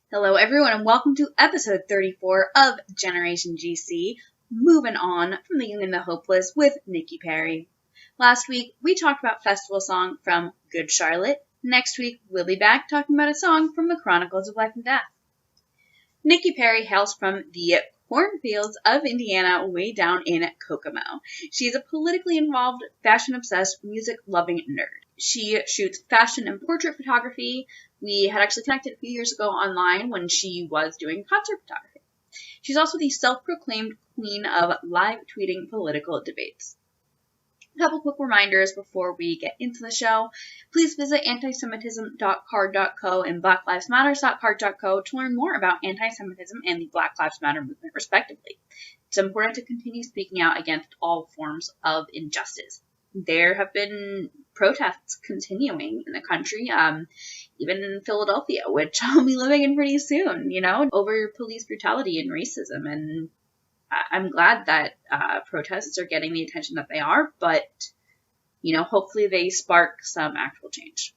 Hello everyone and welcome to episode 34 of Generation GC, Movin On from the Young and the Hopeless with Nicky Parry. Last week we talked about festival song from Good Charlotte. Next week we'll be back talking about a song from the Chronicles of Life and Death. Nicky Parry hails from the cornfields of Indiana way down in Kokomo. She's a politically involved, fashion-obsessed, music-loving nerd. She shoots fashion and portrait photography. We had actually connected a few years ago online when she was doing concert photography. She's also the self-proclaimed queen of live tweeting political debates. A couple quick reminders before we get into the show. Please visit antisemitism.card.co and blacklivesmatters.card.co to learn more about anti-Semitism and the Black Lives Matter movement, respectively. It's important to continue speaking out against all forms of injustice. There have been protests continuing in the country, even in Philadelphia, which I'll be living in pretty soon, over police brutality and racism. And I'm glad that protests are getting the attention that they are, but, hopefully they spark some actual change.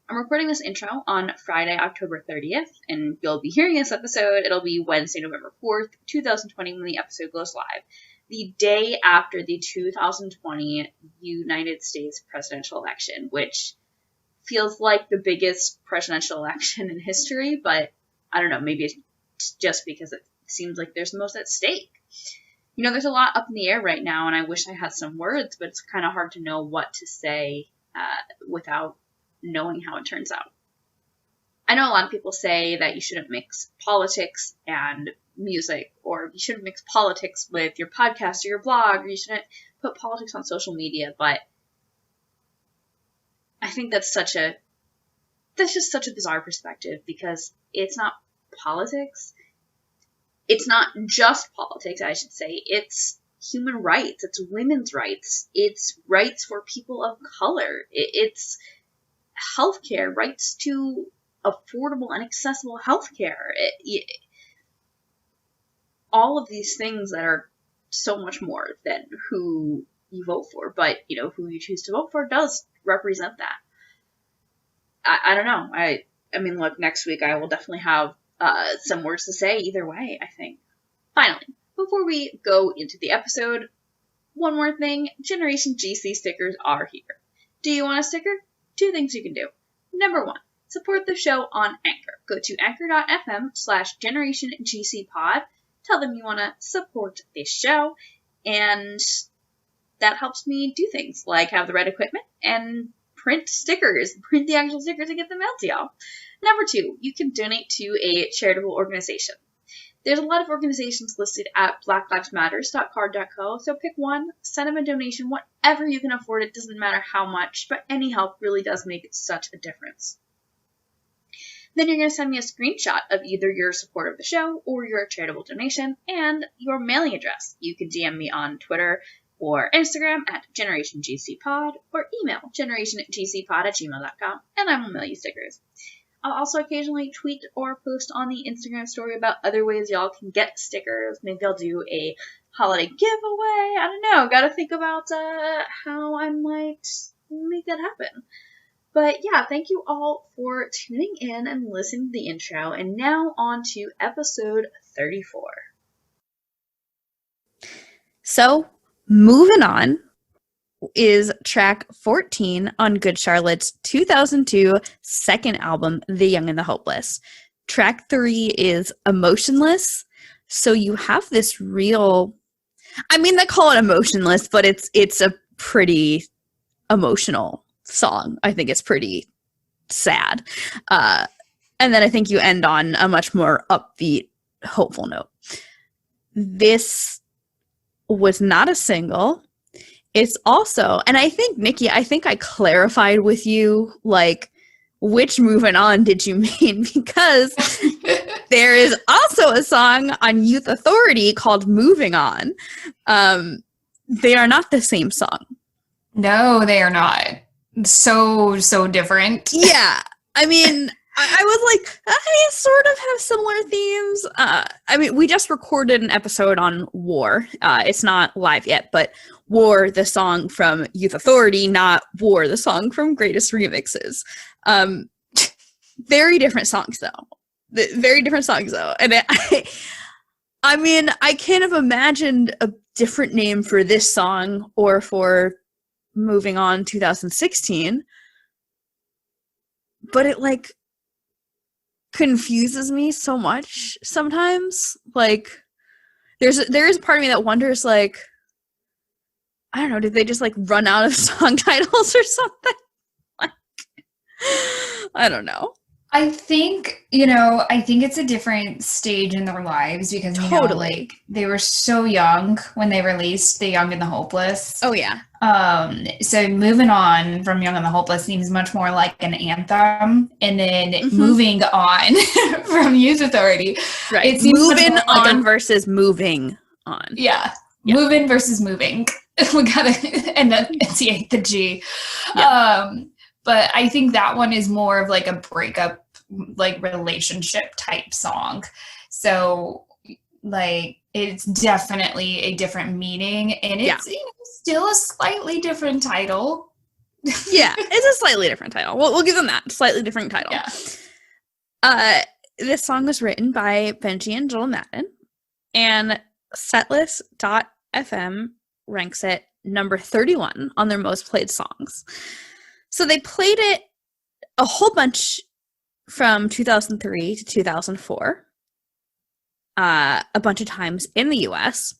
I'm recording this intro on Friday, October 30th, and you'll be hearing this episode. It'll be Wednesday, November 4th, 2020 when the episode goes live. The day after the 2020 United States presidential election, which feels like the biggest presidential election in history, but I don't know, maybe it's just because it seems like there's the most at stake. There's a lot up in the air right now, and I wish I had some words, but it's kind of hard to know what to say without knowing how it turns out. I know a lot of people say that you shouldn't mix politics and music, or you shouldn't mix politics with your podcast or your blog, or you shouldn't put politics on social media, but I think that's just such a bizarre perspective, because it's not politics. It's not just politics, I should say. It's human rights. It's women's rights. It's rights for people of color. It's healthcare, rights to affordable and accessible healthcare. All of these things that are so much more than who you vote for, but who you choose to vote for does represent that. I don't know. I mean, look, next week I will definitely have some words to say either way, I think. Finally, before we go into the episode, one more thing. Generation GC stickers are here. Do you want a sticker? 2 things you can do. Number 1, support the show on Anchor. Go to anchor.fm/generationgcpod. Tell them you want to support this show, and that helps me do things like have the right equipment and print the actual stickers and get them out to y'all. Number 2, you can donate to a charitable organization. There's a lot of organizations listed at blacklivesmatters.card.co, so pick one, send them a donation, whatever you can afford. It doesn't matter how much, but any help really does make such a difference. Then you're going to send me a screenshot of either your support of the show or your charitable donation and your mailing address. You can DM me on Twitter or Instagram at GenerationGCPod or email generationgcpod@gmail.com, and I will mail you stickers. I'll also occasionally tweet or post on the Instagram story about other ways y'all can get stickers. Maybe I'll do a holiday giveaway. I don't know. Gotta think about how I might make that happen. But yeah, thank you all for tuning in and listening to the intro. And now on to episode 34. So, Movin On is track 14 on Good Charlotte's 2002 second album, The Young and the Hopeless. Track 3 is Emotionless. So you have this real, they call it emotionless, but it's a pretty emotional song. I think it's pretty sad. And then I think you end on a much more upbeat, hopeful note. This was not a single. It's also, and I think, Nikki, I clarified with you, which Movin' On did you mean? Because there is also a song on Youth Authority called Moving On. They are not the same song. No, they are not. So different. Yeah. I was like, I sort of have similar themes. We just recorded an episode on War. It's not live yet, but War, the song from Youth Authority, not War, the song from Greatest Remixes. Very different songs, though. Very different songs though. And I mean, I can't have imagined a different name for this song or for Moving On 2016. But it like confuses me so much sometimes. Like there is a part of me that wonders, like, I don't know, did they just like run out of song titles or something? Like, I don't know. I think it's a different stage in their lives because, like, they were so young when they released The Young and the Hopeless. Oh, yeah. So Moving On from Young and the Hopeless seems much more like an anthem. And then Moving On from Youth Authority. Right. It seems Moving on versus Moving On. Yeah. Moving versus moving. We gotta enunciate the G. Yeah. But I think that one is more of like a breakup, like relationship type song. So like it's definitely a different meaning, and it's still a slightly different title. Yeah, it's a slightly different title. We'll give them that. Slightly different title. Yeah. This song was written by Benji and Joel Madden, and Setlist.fm ranks it number 31 on their most played songs. So they played it a whole bunch from 2003 to 2004, a bunch of times in the US.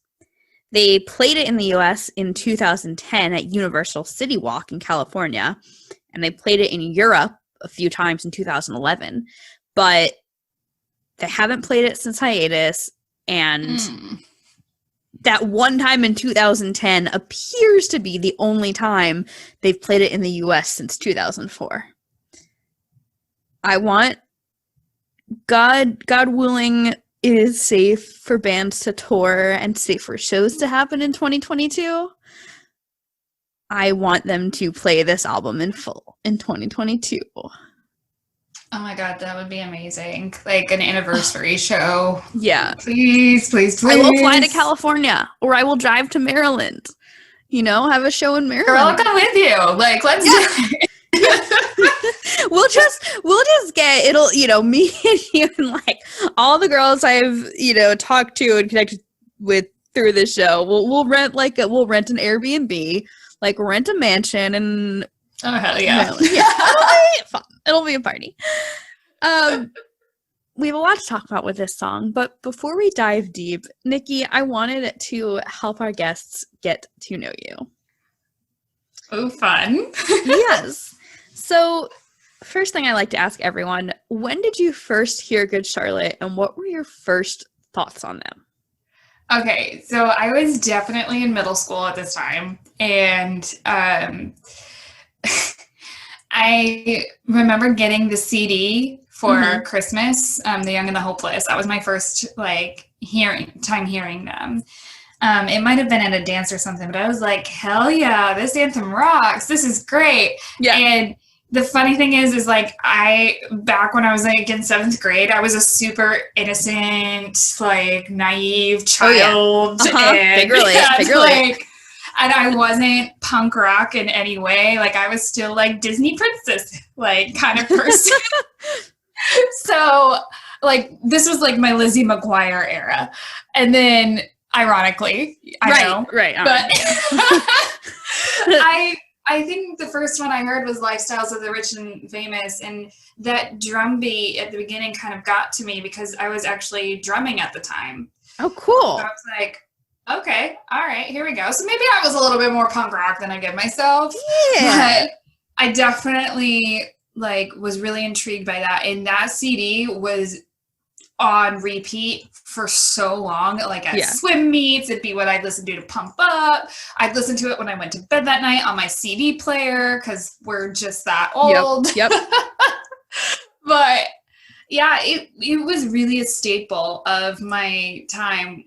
They played it in the US in 2010 at Universal City Walk in California, and they played it in Europe a few times in 2011, but they haven't played it since hiatus, and that one time in 2010 appears to be the only time they've played it in the US since 2004. I want, God willing, it is safe for bands to tour and safe for shows to happen in 2022. I want them to play this album in full in 2022. Oh my God, that would be amazing. Like an anniversary show. Yeah. Please. I will fly to California, or I will drive to Maryland. Have a show in Maryland. Girl, I'll come with you. Like, let's do it. We'll just get, me and you and like all the girls I've, talked to and connected with through this show. We'll rent an Airbnb, like rent a mansion, and oh hell yeah. It'll be fun. It'll be a party. We have a lot to talk about with this song, but before we dive deep, Nikki, I wanted to help our guests get to know you. Oh, fun. Yes. So, first thing I like to ask everyone, when did you first hear Good Charlotte, and what were your first thoughts on them? Okay, so I was definitely in middle school at this time, and I remember getting the CD for Christmas, The Young and the Hopeless. That was my first time hearing them. It might have been at a dance or something, but I was like, hell yeah, this anthem rocks. This is great. Yeah. And the funny thing is like back when I was like in 7th grade, I was a super innocent, like naive child. And big relief. And I wasn't punk rock in any way. Like I was still like Disney princess, like kind of person. So like this was like my Lizzie McGuire era. And then ironically, I know. Right. But I think the first one I heard was Lifestyles of the Rich and Famous, and that drum beat at the beginning kind of got to me because I was actually drumming at the time. Oh, cool. So I was like, okay, all right, here we go. So maybe I was a little bit more punk rock than I give myself. Yeah. But I definitely was really intrigued by that. And that CD was on repeat for so long, like at swim meets. It'd be what I'd listen to pump up. I'd listen to it when I went to bed that night on my CD player because we're just that old. Yep. But yeah, it was really a staple of my time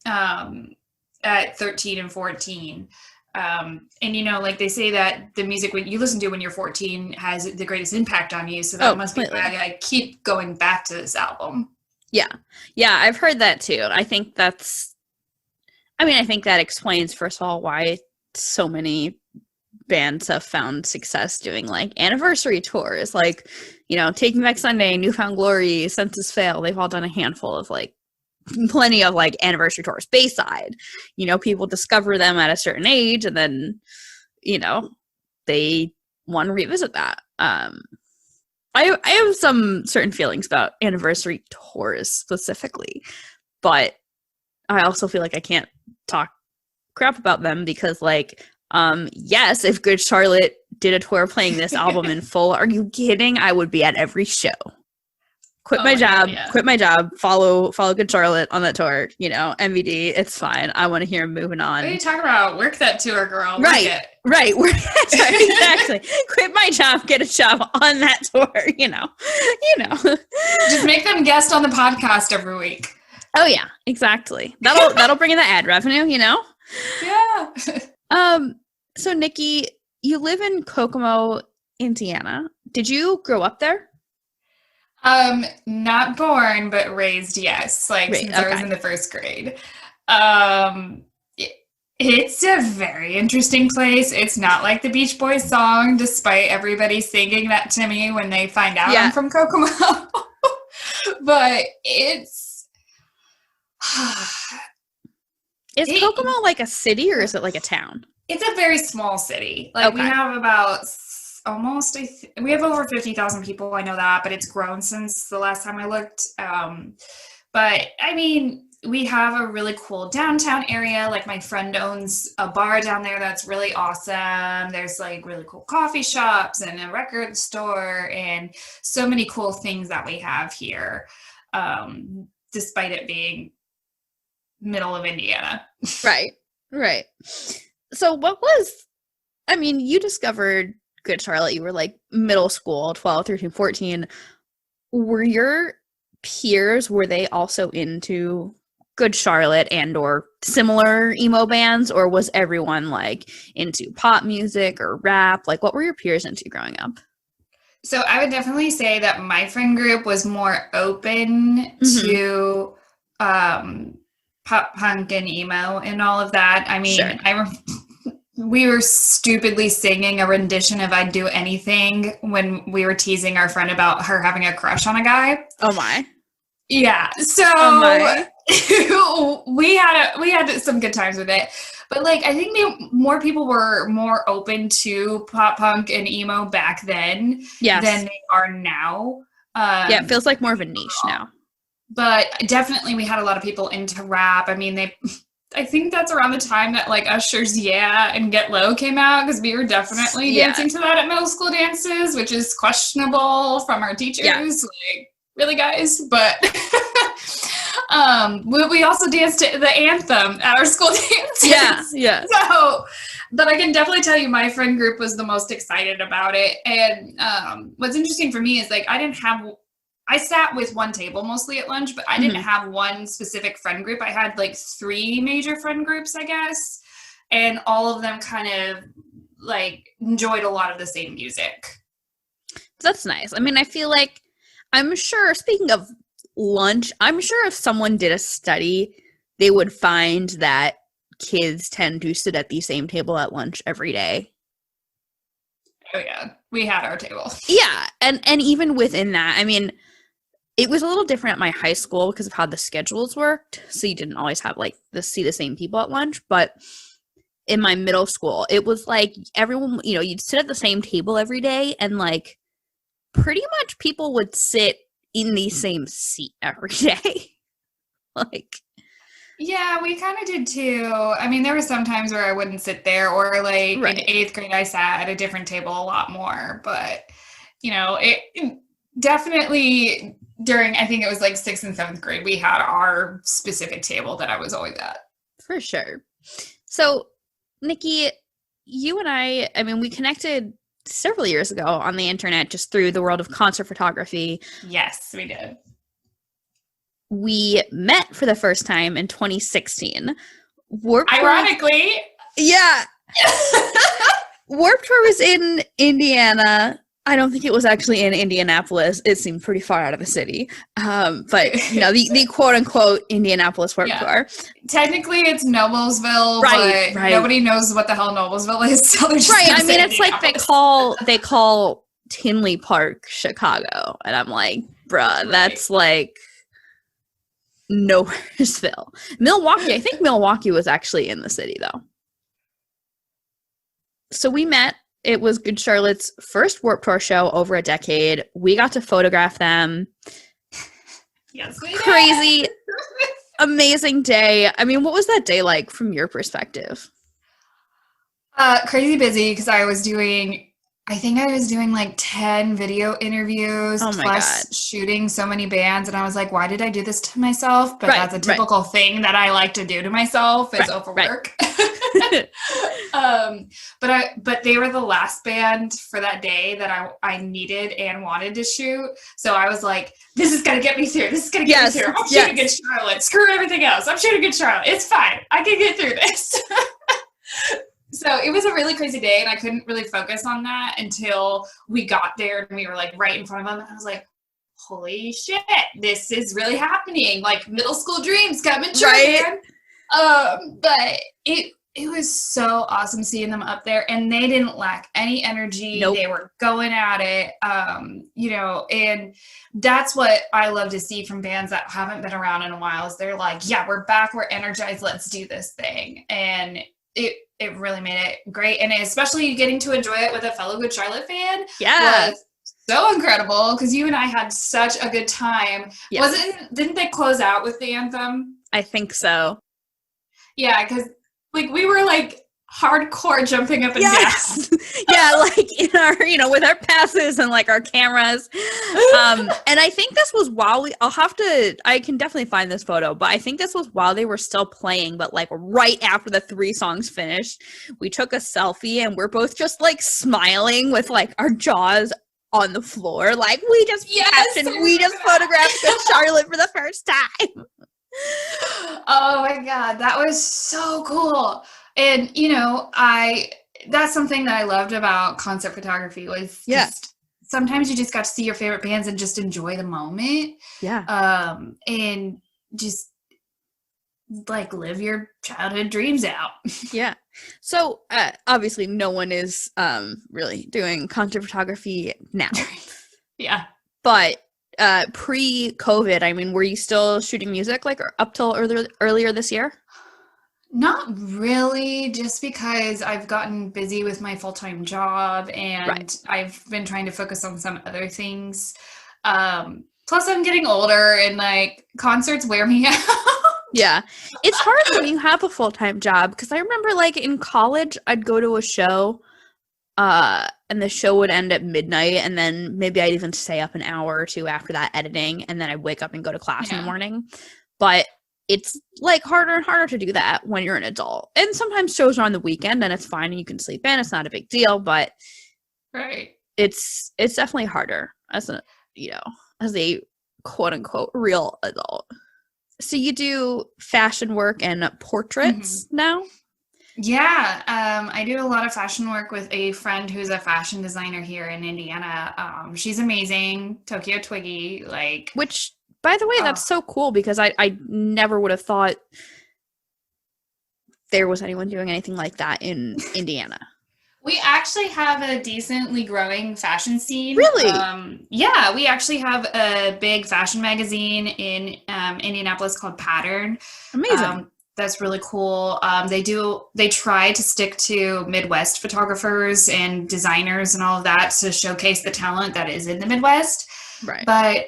at 13 and 14. And like they say that the music when you listen to when you're 14 has the greatest impact on you. So that must be why I keep going back to this album. Yeah, I've heard that too. I think that explains, first of all, why so many bands have found success doing like anniversary tours. Like, Take Me Back Sunday, Newfound Glory, Census Fail. They've all done a handful of like plenty of like anniversary tours. Bayside, people discover them at a certain age, and then they want to revisit that. I have some certain feelings about anniversary tours specifically, but I also feel like I can't talk crap about them because, like, yes, if Good Charlotte did a tour playing this album in full, are you kidding? I would be at every show. Quit my job, follow Good Charlotte on that tour, MVD, it's fine. I want to hear Moving On. What are you talking about? Work that tour, girl. Right. Work that tour, exactly. Quit my job, get a job on that tour, Just make them guest on the podcast every week. Oh yeah, exactly. That'll bring in the ad revenue, Yeah. So Nikki, you live in Kokomo, Indiana. Did you grow up there? Not born, but raised, yes. Since I was in the first grade. It's a very interesting place. It's not like the Beach Boys song, despite everybody singing that to me when they find out I'm from Kokomo. But it's... Is Kokomo like a city or is it like a town? It's a very small city. We have about... we have over 50,000 people. I know that, but it's grown since the last time I looked. But I mean, we have a really cool downtown area. Like my friend owns a bar down there that's really awesome. There's like really cool coffee shops and a record store and so many cool things that we have here, despite it being middle of Indiana. Right. So you discovered Good Charlotte, you were like middle school, 12, 13, 14. Were your peers, were they also into Good Charlotte and or similar emo bands, or was everyone like into pop music or rap? Like what were your peers into growing up? So I would definitely say that my friend group was more open to pop punk and emo and all of that. I mean, sure. We were stupidly singing a rendition of I'd Do Anything when we were teasing our friend about her having a crush on a guy. Oh my. Yeah. So we had some good times with it. But like I think more people were more open to pop punk and emo back then than they are now. It feels like more of a niche now. But definitely we had a lot of people into rap. I mean, I think that's around the time that like Usher's Yeah and Get Low came out because we were definitely dancing to that at middle school dances, which is questionable from our teachers. Yeah. Like, really, guys? But we also danced to the anthem at our school dances. Yeah. So, but I can definitely tell you my friend group was the most excited about it. And what's interesting for me is like I sat with one table mostly at lunch, but I didn't have one specific friend group. I had like 3 major friend groups, I guess. And all of them kind of like enjoyed a lot of the same music. That's nice. I mean, I feel like, I'm sure, speaking of lunch, I'm sure if someone did a study, they would find that kids tend to sit at the same table at lunch every day. Oh yeah, we had our table. Yeah, and even within that, I mean, it was a little different at my high school because of how the schedules worked. So you didn't always have like see the same people at lunch. But in my middle school, it was like everyone, you'd sit at the same table every day and like pretty much people would sit in the same seat every day. Like, yeah, we kind of did too. I mean, there were some times where I wouldn't sit there, or like in 8th grade, I sat at a different table a lot more. But, it definitely during, I think it was like 6th and 7th grade, we had our specific table that I was always at. For sure. So, Nikki, you and I mean, we connected several years ago on the internet just through the world of concert photography. Yes, we did. We met for the first time in 2016. Ironically. Yeah. Warped Tour was in Indiana. I don't think it was actually in Indianapolis. It seemed pretty far out of the city. But, the quote-unquote Indianapolis Warped Tour. Technically, it's Noblesville, but nobody knows what the hell Noblesville is. So they're just I mean, it's like they call Tinley Park, Chicago. And I'm like, bruh, Right. that's like Nowheresville. Milwaukee, I think Milwaukee was actually in the city though. So we met. It was Good Charlotte's first Warped Tour show over a decade. We got to photograph them. Yes, we did. Crazy, amazing day. I mean, what was that day like from your perspective? Crazy busy because I think I was doing like 10 video interviews Oh my plus God. shooting so many bands. And I was like, why did I do this to myself? But Right, that's a typical thing that I like to do to myself is Right, overwork. But they were the last band for that day that I needed and wanted to shoot. So I was like, this is going to get me through. This is going to get me through. I'm shooting Good Charlotte. Screw everything else. I'm shooting Good Charlotte. It's fine. I can get through this. So it was a really crazy day, and I couldn't really focus on that until we got there and we were like right in front of them. And I was like, holy shit, this is really happening. Like middle school dreams coming true, man. But it was so awesome seeing them up there, and they didn't lack any energy. Nope. They were going at it, and that's what I love to see from bands that haven't been around in a while is they're like, yeah, we're back, we're energized, let's do this thing. And it really made it great, and especially getting to enjoy it with a fellow Good Charlotte fan was so incredible because you and I had such a good time. Yes. Didn't they close out with the anthem? I think so. Yeah, because like we were like hardcore jumping up and down. Yeah, like in our, with our passes and like our cameras. And I think this was while I can definitely find this photo, but I think this was while they were still playing, but like right after the 3 songs finished, we took a selfie and we're both just like smiling with like our jaws on the floor. Like we just photographed Good Charlotte for the first time. Oh my God, that was so cool. And, that's something that I loved about concert photography was just sometimes you just got to see your favorite bands and just enjoy the moment. Yeah. And just like live your childhood dreams out. Yeah. So obviously no one is really doing concert photography now. Yeah. But pre-COVID, I mean, were you still shooting music like up till earlier this year? Not really, just because I've gotten busy with my full-time job and I've been trying to focus on some other things. Plus I'm getting older and like concerts wear me out. Yeah. It's hard when you have a full-time job because I remember like in college I'd go to a show and the show would end at midnight and then maybe I'd even stay up an hour or two after that editing and then I'd wake up and go to class in the morning. But it's like harder and harder to do that when you're an adult. And sometimes shows are on the weekend and it's fine and you can sleep in. It's not a big deal, but it's definitely harder as a quote unquote real adult. So you do fashion work and portraits now? Yeah. I do a lot of fashion work with a friend who's a fashion designer here in Indiana. She's amazing. Tokyo Twiggy, which, by the way, that's so cool because I never would have thought there was anyone doing anything like that in Indiana. We actually have a decently growing fashion scene. Really? Yeah, we actually have a big fashion magazine in Indianapolis called Pattern. Amazing. That's really cool. They try to stick to Midwest photographers and designers and all of that to showcase the talent that is in the Midwest. Right. But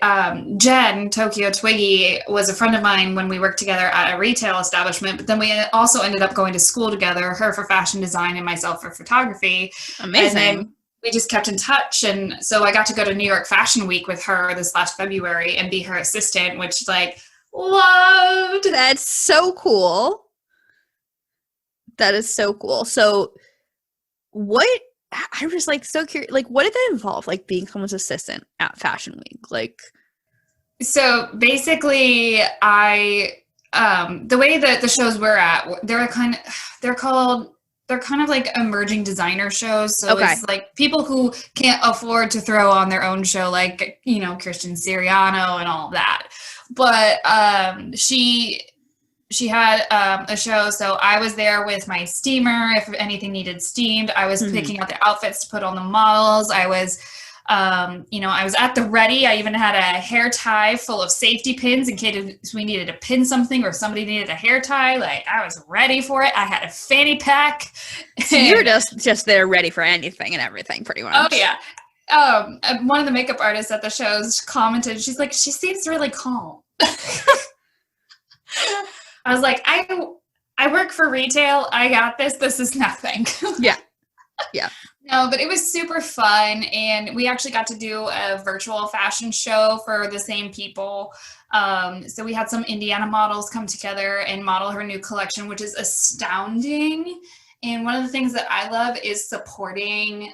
Jen, Tokyo Twiggy, was a friend of mine when we worked together at a retail establishment, but then we also ended up going to school together, her for fashion design and myself for photography. Amazing. And then we just kept in touch. And so I got to go to New York Fashion Week with her this last February and be her assistant, which loved. That's so cool. That is so cool. So I'm just so curious, what did that involve? Being someone's assistant at Fashion Week? So basically the way that the shows we're at, they're kind of like emerging designer shows. So it's people who can't afford to throw on their own show, Christian Siriano and all that. But she had a show, so I was there with my steamer if anything needed steamed. I was picking out the outfits to put on the models. I was I was at the ready. I even had a hair tie full of safety pins in case we needed to pin something or somebody needed a hair tie. Like, I was ready for it. I had a fanny pack. So you were just there ready for anything and everything, pretty much. Oh, yeah. One of the makeup artists at the shows commented, she's like, she seems really calm. I was like, I work for retail. I got this. This is nothing. Yeah. Yeah. No, but it was super fun. And we actually got to do a virtual fashion show for the same people. So we had some Indiana models come together and model her new collection, which is astounding. And one of the things that I love is supporting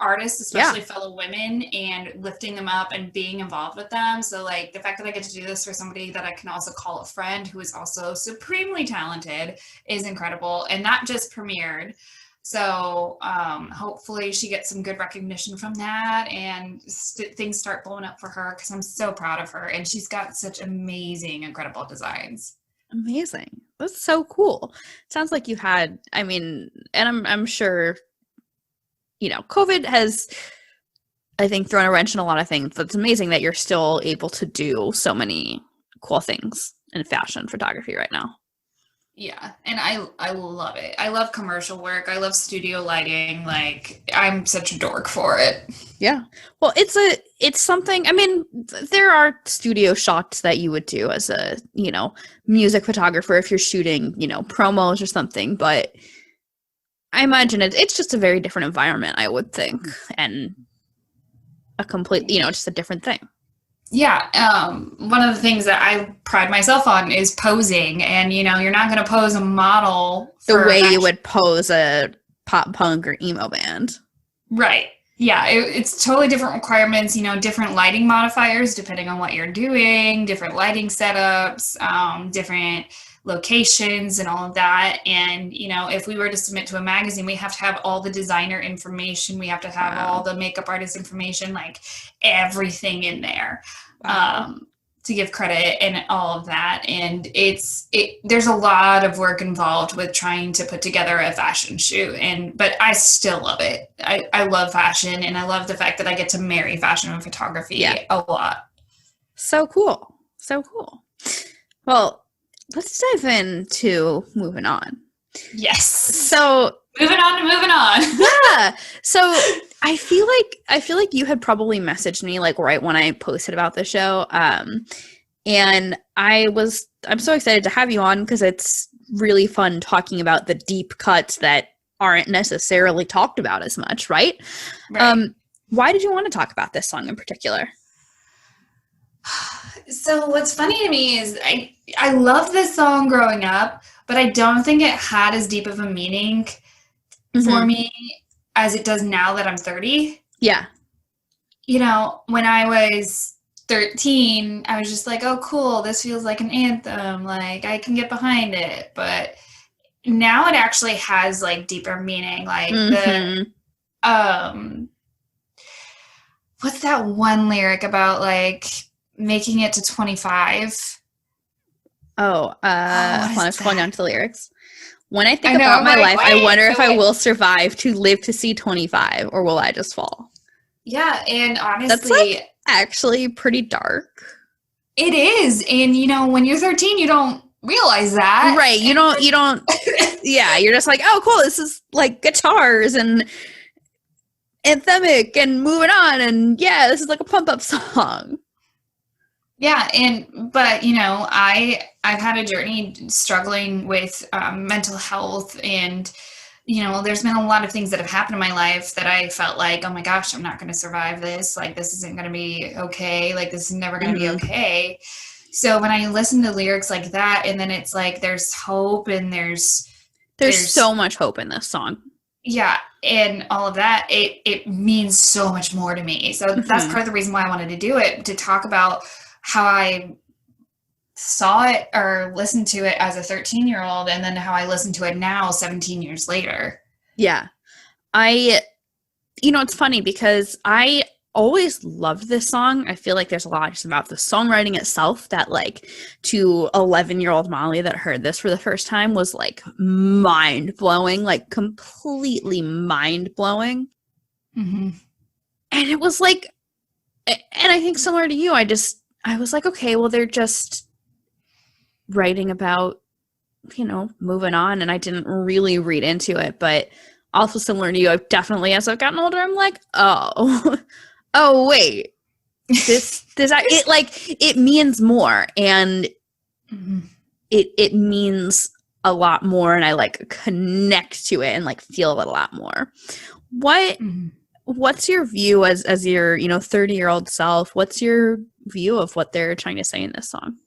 artists, especially fellow women, and lifting them up and being involved with them. So like the fact that I get to do this for somebody that I can also call a friend who is also supremely talented is incredible. And that just premiered. So hopefully she gets some good recognition from that and things start blowing up for her, because I'm so proud of her. And she's got such amazing, incredible designs. Amazing. That's so cool. Sounds like you had, and I'm sure, COVID has, I think, thrown a wrench in a lot of things. But it's amazing that you're still able to do so many cool things in fashion photography right now. Yeah, and I love it. I love commercial work. I love studio lighting. Like, I'm such a dork for it. Yeah. Well, it's something, there are studio shots that you would do as a, music photographer if you're shooting, promos or something, but I imagine it's just a very different environment, I would think, and a complete, just a different thing. Yeah. One of the things that I pride myself on is posing, and, you're not going to pose a model the way you would pose a pop punk or emo band. Right. Yeah. It's totally different requirements, different lighting modifiers, depending on what you're doing, different lighting setups, different locations and all of that. And, if we were to submit to a magazine, we have to have all the designer information. We have to have all the makeup artist information, like everything in there, to give credit and all of that. And there's a lot of work involved with trying to put together a fashion shoot. But I still love it. I love fashion, and I love the fact that I get to marry fashion and photography a lot. So cool. So cool. Well, let's dive into Moving On. Yes. So moving on. Yeah. So I feel like you had probably messaged me like right when I posted about the show. And I'm so excited to have you on, because it's really fun talking about the deep cuts that aren't necessarily talked about as much, right? Why did you want to talk about this song in particular? So what's funny to me is I loved this song growing up, but I don't think it had as deep of a meaning for me as it does now that I'm 30. Yeah. When I was 13, I was just like, oh, cool, this feels like an anthem. Like, I can get behind it. But now it actually has, like, deeper meaning. Like, what's that one lyric about, like, making it to 25? I'm scrolling down to the lyrics. When I think about my life, I wonder if I will survive to live to see 25, or will I just fall? Yeah, and honestly, that's like actually pretty dark. It is. And when you're 13, you don't realize that. Right. You don't yeah, you're just like, oh cool, this is like guitars and anthemic and moving on, and yeah, this is like a pump up song. Yeah, but I've had a journey struggling with mental health, and there's been a lot of things that have happened in my life that I felt like, oh my gosh, I'm not going to survive this. Like, this isn't going to be okay. Like, this is never going to be okay. So when I listen to lyrics like that, and then it's like there's hope, and there's so much hope in this song. Yeah, and all of that, it means so much more to me. So that's part of the reason why I wanted to do it, to talk about how I saw it or listened to it as a 13-year-old, and then how I listen to it now 17 years later. Yeah. It's funny because I always loved this song. I feel like there's a lot just about the songwriting itself that, like, to 11-year-old Molly that heard this for the first time was like mind-blowing, like completely mind-blowing. And it was like, and I think similar to you, I was like, okay, well, they're just writing about, moving on. And I didn't really read into it, but also similar to you, I've definitely, as I've gotten older, I'm like, oh, oh, wait, it means more. And it means a lot more. And I like connect to it and like feel it a lot more. What's your view as your, 30-year-old self? What's your view of what they're trying to say in this song?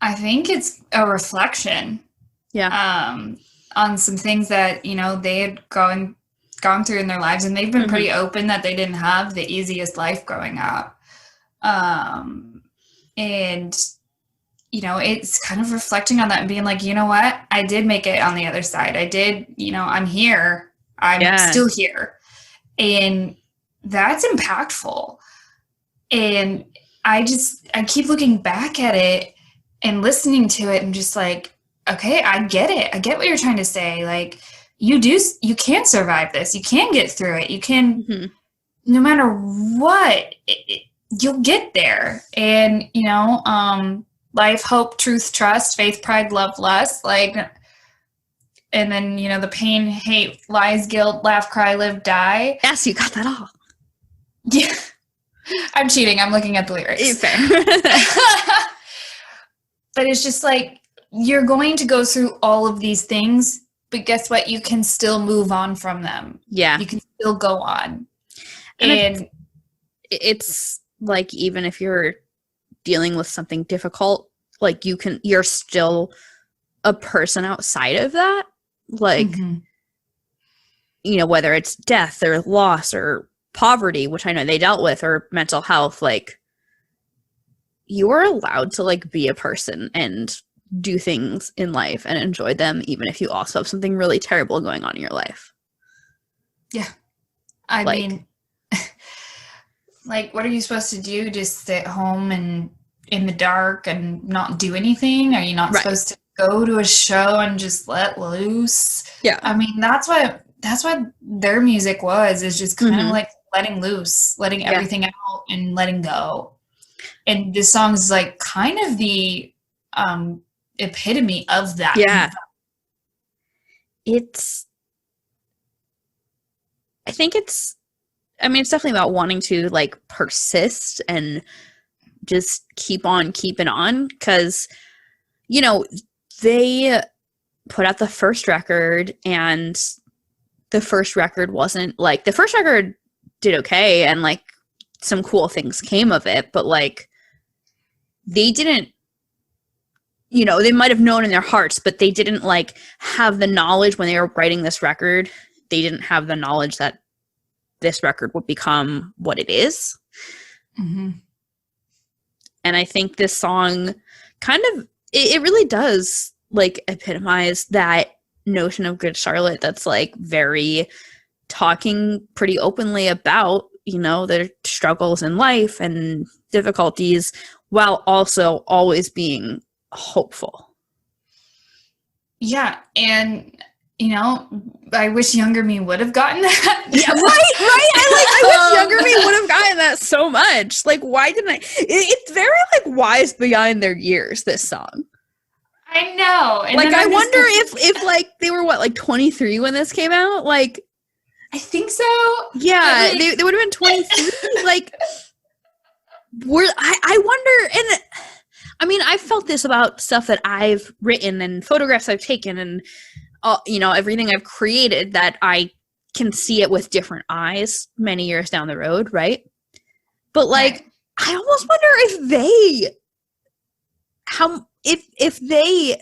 I think it's a reflection. Yeah. On some things that, they had gone through in their lives, and they've been pretty open that they didn't have the easiest life growing up. And, it's kind of reflecting on that and being like, you know what? I did make it on the other side. I did, I'm here. I'm still here. And that's impactful. And I keep looking back at it and listening to it and just like, okay, I get it. I get what you're trying to say. Like, you can survive this. You can get through it. You can, no matter what, you'll get there. And, life, hope, truth, trust, faith, pride, love, lust, like, and then, the pain, hate, lies, guilt, laugh, cry, live, die. Yes, you got that all. Yeah. I'm cheating. I'm looking at the lyrics. Fair. But it's just like, you're going to go through all of these things, but guess what? You can still move on from them. Yeah. You can still go on. And it's like, even if you're dealing with something difficult, like you're still a person outside of that. Like, whether it's death or loss or poverty, which I know they dealt with, or mental health, like, you are allowed to like be a person and do things in life and enjoy them, even if you also have something really terrible going on in your life. Yeah. I mean, like, what are you supposed to do? Just sit home and in the dark and not do anything? Are you not supposed to go to a show and just let loose? Yeah. I mean, that's what their music is just kind of like letting loose, letting everything out and letting go. And this song is like kind of the epitome of that. Yeah. It's definitely about wanting to like persist and just keep on keeping on, because, they put out the first record, and the first record wasn't like, the first record did okay, and like some cool things came of it, but like they didn't, they might have known in their hearts, but they didn't like have the knowledge when they were writing this record. They didn't have the knowledge that this record would become what it is. And I think this song kind of, it really does like epitomize that notion of Good Charlotte that's like very talking pretty openly about, their struggles in life and difficulties, while also always being hopeful. Yeah. And, I wish younger me would have gotten that. Yeah, right. I wish younger me would have gotten that so much. Like, why didn't I? It's very like wise beyond their years, this song. I know. And like, I wonder if like they were like 23 when this came out. Like, I think so. Yeah, like, they would have been 23. Like, I wonder, and I mean, I've felt this about stuff that I've written and photographs I've taken and everything I've created, that I can see it with different eyes many years down the road, right? But like, I almost wonder if they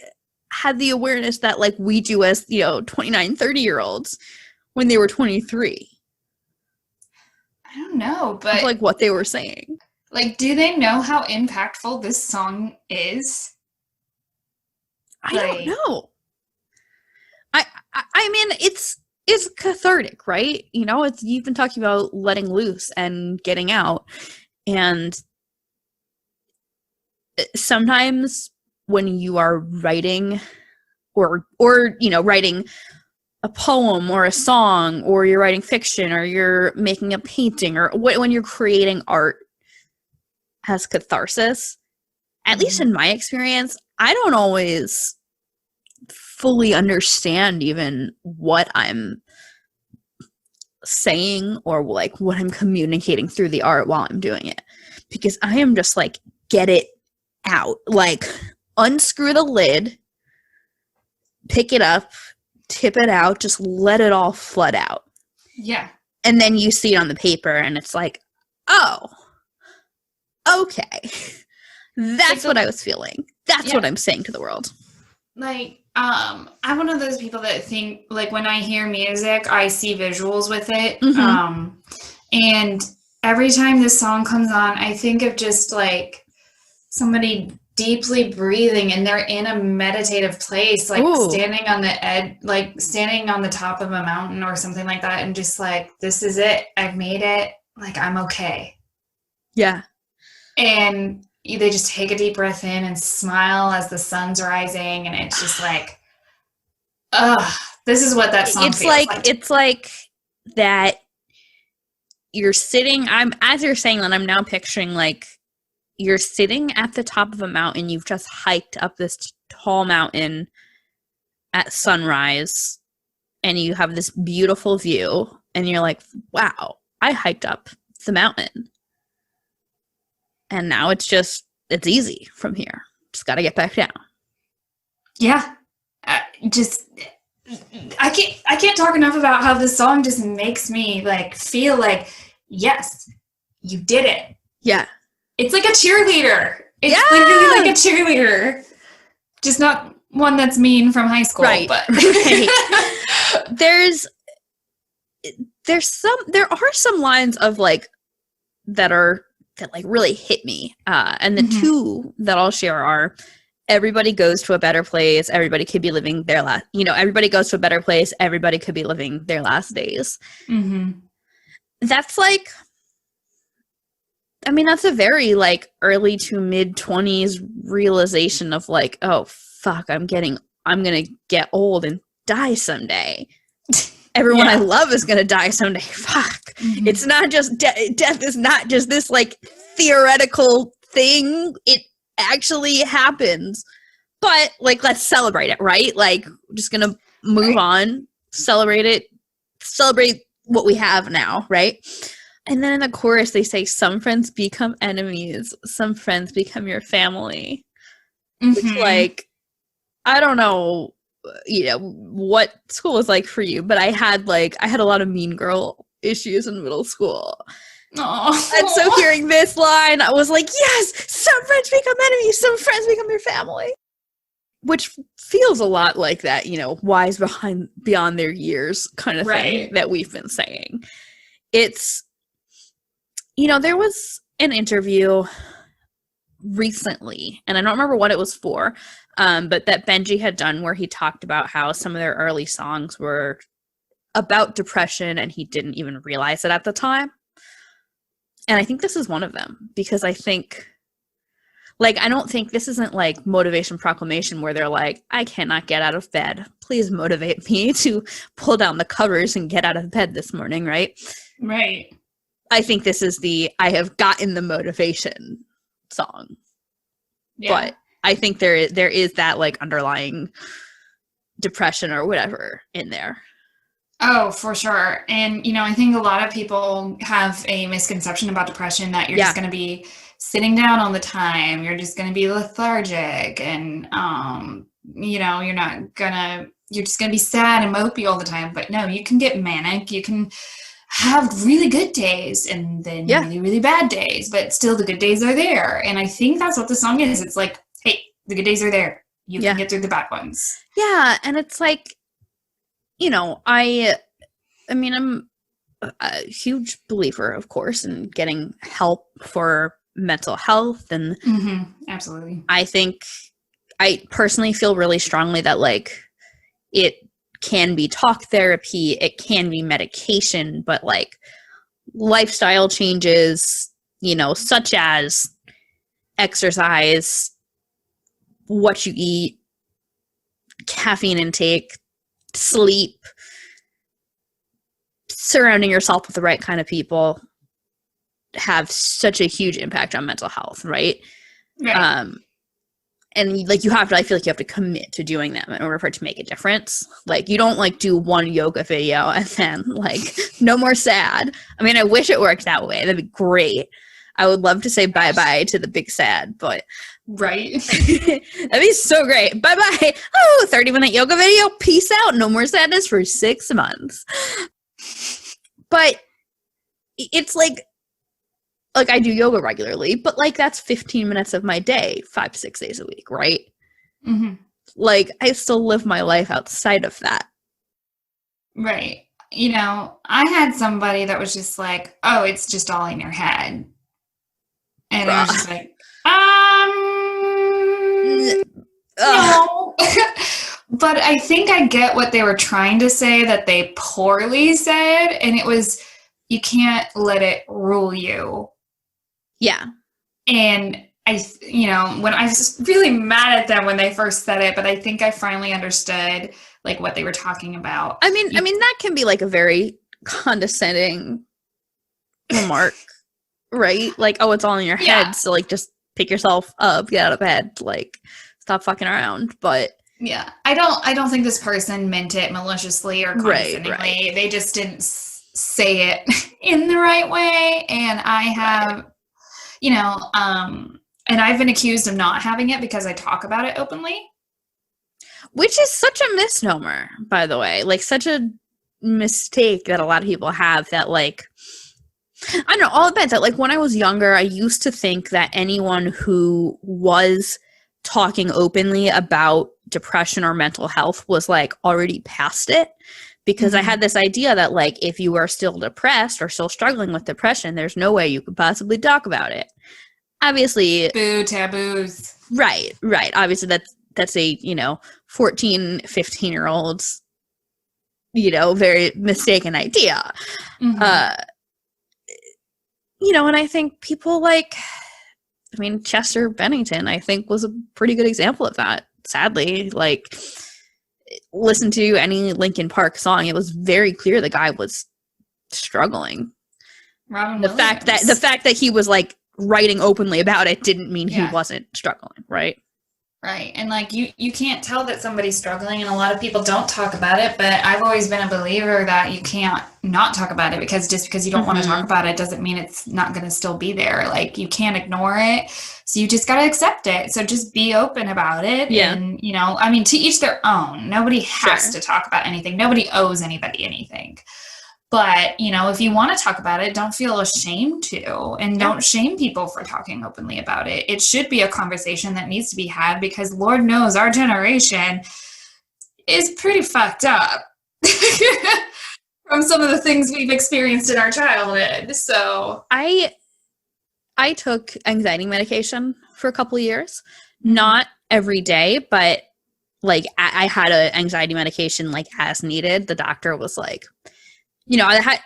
had the awareness that like we do as 29, 30-year-olds when they were 23. I don't know, but like what they were saying. Like, do they know how impactful this song is? I don't know. I mean, it's cathartic, right? You've been talking about letting loose and getting out, and sometimes when you are writing or writing a poem or a song, or you're writing fiction, or you're making a painting, or when you're creating art as catharsis, at least in my experience, I don't always fully understand even what I'm saying or like what I'm communicating through the art while I'm doing it, because I am just like, get it out, like unscrew the lid, pick it up, tip it out, just let it all flood out. Yeah. And then you see it on the paper and it's like, oh, okay. That's what I was feeling. That's what I'm saying to the world. Like, I'm one of those people that think, like, when I hear music, I see visuals with it. And every time this song comes on, I think of just, like, somebody deeply breathing, and they're in a meditative place, like, standing on the edge, like, standing on the top of a mountain or something like that, and just, like, this is it. I've made it. Like, I'm okay. Yeah. And they just take a deep breath in and smile as the sun's rising, and it's just like, this is what that song feels like. It's like that you're sitting, as you're saying that, I'm now picturing like you're sitting at the top of a mountain, you've just hiked up this tall mountain at sunrise, and you have this beautiful view, and you're like, wow, I hiked up the mountain. And now it's easy from here. Just got to get back down. Yeah. I can't talk enough about how this song just makes me like feel like, yes, you did it. Yeah. It's like a cheerleader. It's literally like a cheerleader. Just not one that's mean from high school. Right. But right. There are some lines of like that like really hit me. And the two that I'll share are, everybody goes to a better place. Everybody could be living their last, everybody goes to a better place. Everybody could be living their last days. That's like, I mean, that's a very like early to mid 20s realization of like, oh fuck, I'm going to get old and die someday. Everyone I love is going to die someday. Fuck. It's not just death is not just this like theoretical thing. It actually happens. But like, let's celebrate it, right? Like, we're just going to move on, celebrate it, celebrate what we have now, right? And then in the chorus, they say, some friends become enemies. Some friends become your family. Which like, I don't know, what school was like for you, but I had a lot of mean girl issues in middle school. And so hearing this line, I was like, yes, some friends become enemies, some friends become your family. Which feels a lot like that, wise beyond their years kind of thing that we've been saying. It's, there was an interview recently, and I don't remember what it was for, but that Benji had done, where he talked about how some of their early songs were about depression and he didn't even realize it at the time. And I think this is one of them, because I think, like, I don't think this isn't like Motivation Proclamation where they're like, I cannot get out of bed. Please motivate me to pull down the covers and get out of bed this morning, right? Right. I think this is the I have gotten the motivation song. Yeah. But I think there is that like underlying depression or whatever in there. Oh, for sure. And, I think a lot of people have a misconception about depression, that you're just going to be sitting down all the time. You're just going to be lethargic, and, you're just going to be sad and mopey all the time. But no, you can get manic. You can have really good days and then really, really bad days, but still the good days are there. And I think that's what the song is. It's like, hey, the good days are there. You can get through the bad ones. Yeah. And it's like, I mean, I'm a huge believer, of course, in getting help for mental health. And absolutely. I personally feel really strongly that like it can be talk therapy, it can be medication, but like lifestyle changes, such as exercise, what you eat, caffeine intake, sleep, surrounding yourself with the right kind of people have such a huge impact on mental health, right? Right. And like you have to, I feel like you have to commit to doing them in order for it to make a difference. Like you don't like do one yoga video and then like no more sad. I mean, I wish it worked that way. That'd be great. I would love to say bye-bye to the big sad, but Right. that'd be so great. Bye-bye. Oh, 30-minute yoga video. Peace out. No more sadness for 6 months. But it's like I do yoga regularly, but like that's 15 minutes of my day, 5 to 6 days a week, right? Mm-hmm. Like I still live my life outside of that. Right. You know, I had somebody that was just like, oh, it's just all in your head. And I was just like, no. But I think I get what they were trying to say that they poorly said. And it was, you can't let it rule you. Yeah. And when I was really mad at them when they first said it, but I think I finally understood like what they were talking about. I mean that can be like a very condescending remark, right? Like, oh, it's all in your head, so like just pick yourself up, get out of bed, like stop fucking around. But yeah, I don't think this person meant it maliciously or condescendingly. Right. They just didn't say it in the right way, and I have. And I've been accused of not having it because I talk about it openly. Which is such a misnomer, by the way. Like, such a mistake that a lot of people have that, like, I don't know, all depends. That, like, when I was younger, I used to think that anyone who was talking openly about depression or mental health was, like, already past it. Because I had this idea that, like, if you are still depressed or still struggling with depression, there's no way you could possibly talk about it. Obviously. Boo, taboos. Right. Obviously, that's a, 14, 15-year-old's, very mistaken idea. Mm-hmm. And I think people like, Chester Bennington, I think, was a pretty good example of that, sadly. Like, listen to any Linkin Park song, it was very clear the guy was struggling. The fact that he was like writing openly about it didn't mean he wasn't struggling, right? Right. And like you can't tell that somebody's struggling, and a lot of people don't talk about it, but I've always been a believer that you can't not talk about it, because just because you don't want to talk about it doesn't mean it's not going to still be there. Like, you can't ignore it. So you just got to accept it. So just be open about it. Yeah. And, to each their own. Nobody has to talk about anything. Nobody owes anybody anything. But, if you want to talk about it, don't feel ashamed to, and don't shame people for talking openly about it. It should be a conversation that needs to be had, because Lord knows our generation is pretty fucked up from some of the things we've experienced in our childhood. So I took anxiety medication for a couple of years, not every day, but like I had an anxiety medication like as needed. The doctor was like, I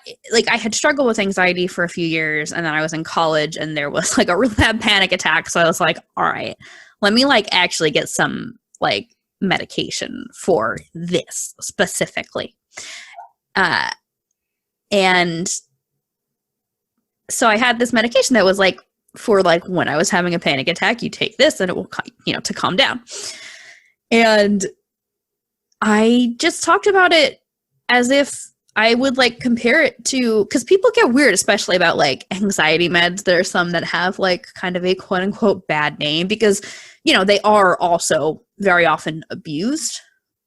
had struggled with anxiety for a few years, and then I was in college and there was like a really bad panic attack. So I was like, all right, let me like actually get some like medication for this specifically. And so I had this medication that was like, for like when I was having a panic attack, you take this and it will, to calm down. And I just talked about it as if I would like compare it to, because people get weird, especially about like anxiety meds. There are some that have like kind of a quote unquote bad name because, they are also very often abused.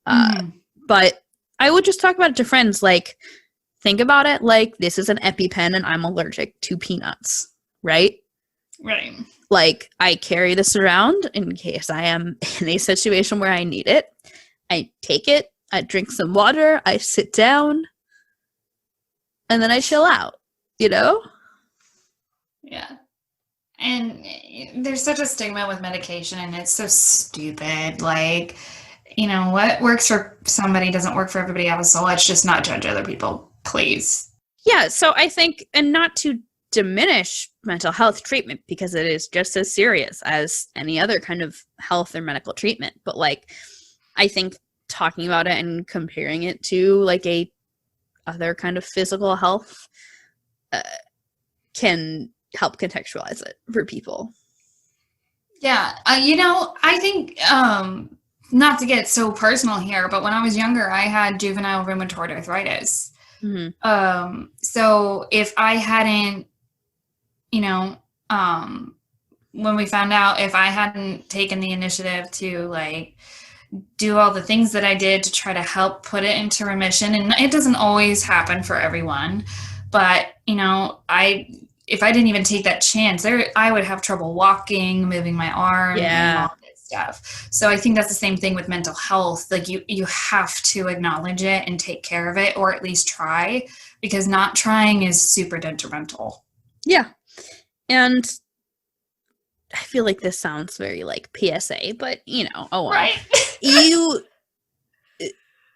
But I would just talk about it to friends. Like, think about it like this is an EpiPen and I'm allergic to peanuts, right? Right. Like, I carry this around in case I am in a situation where I need it. I take it, I drink some water, I sit down, and then I chill out, Yeah. And there's such a stigma with medication, and it's so stupid. Like, what works for somebody doesn't work for everybody else, so let's just not judge other people, please. Yeah, so I think, and not to diminish mental health treatment, because it is just as serious as any other kind of health or medical treatment, but like, I think talking about it and comparing it to like a other kind of physical health can help contextualize it for people. Yeah. I think, not to get so personal here, but when I was younger, I had juvenile rheumatoid arthritis. Mm-hmm. So if I hadn't, when we found out, if I hadn't taken the initiative to like do all the things that I did to try to help put it into remission, and it doesn't always happen for everyone, but if I didn't even take that chance, I would have trouble walking, moving my arm, and all that stuff. So I think that's the same thing with mental health. Like you have to acknowledge it and take care of it, or at least try, because not trying is super detrimental. Yeah. And I feel like this sounds very like PSA, but oh well. Right.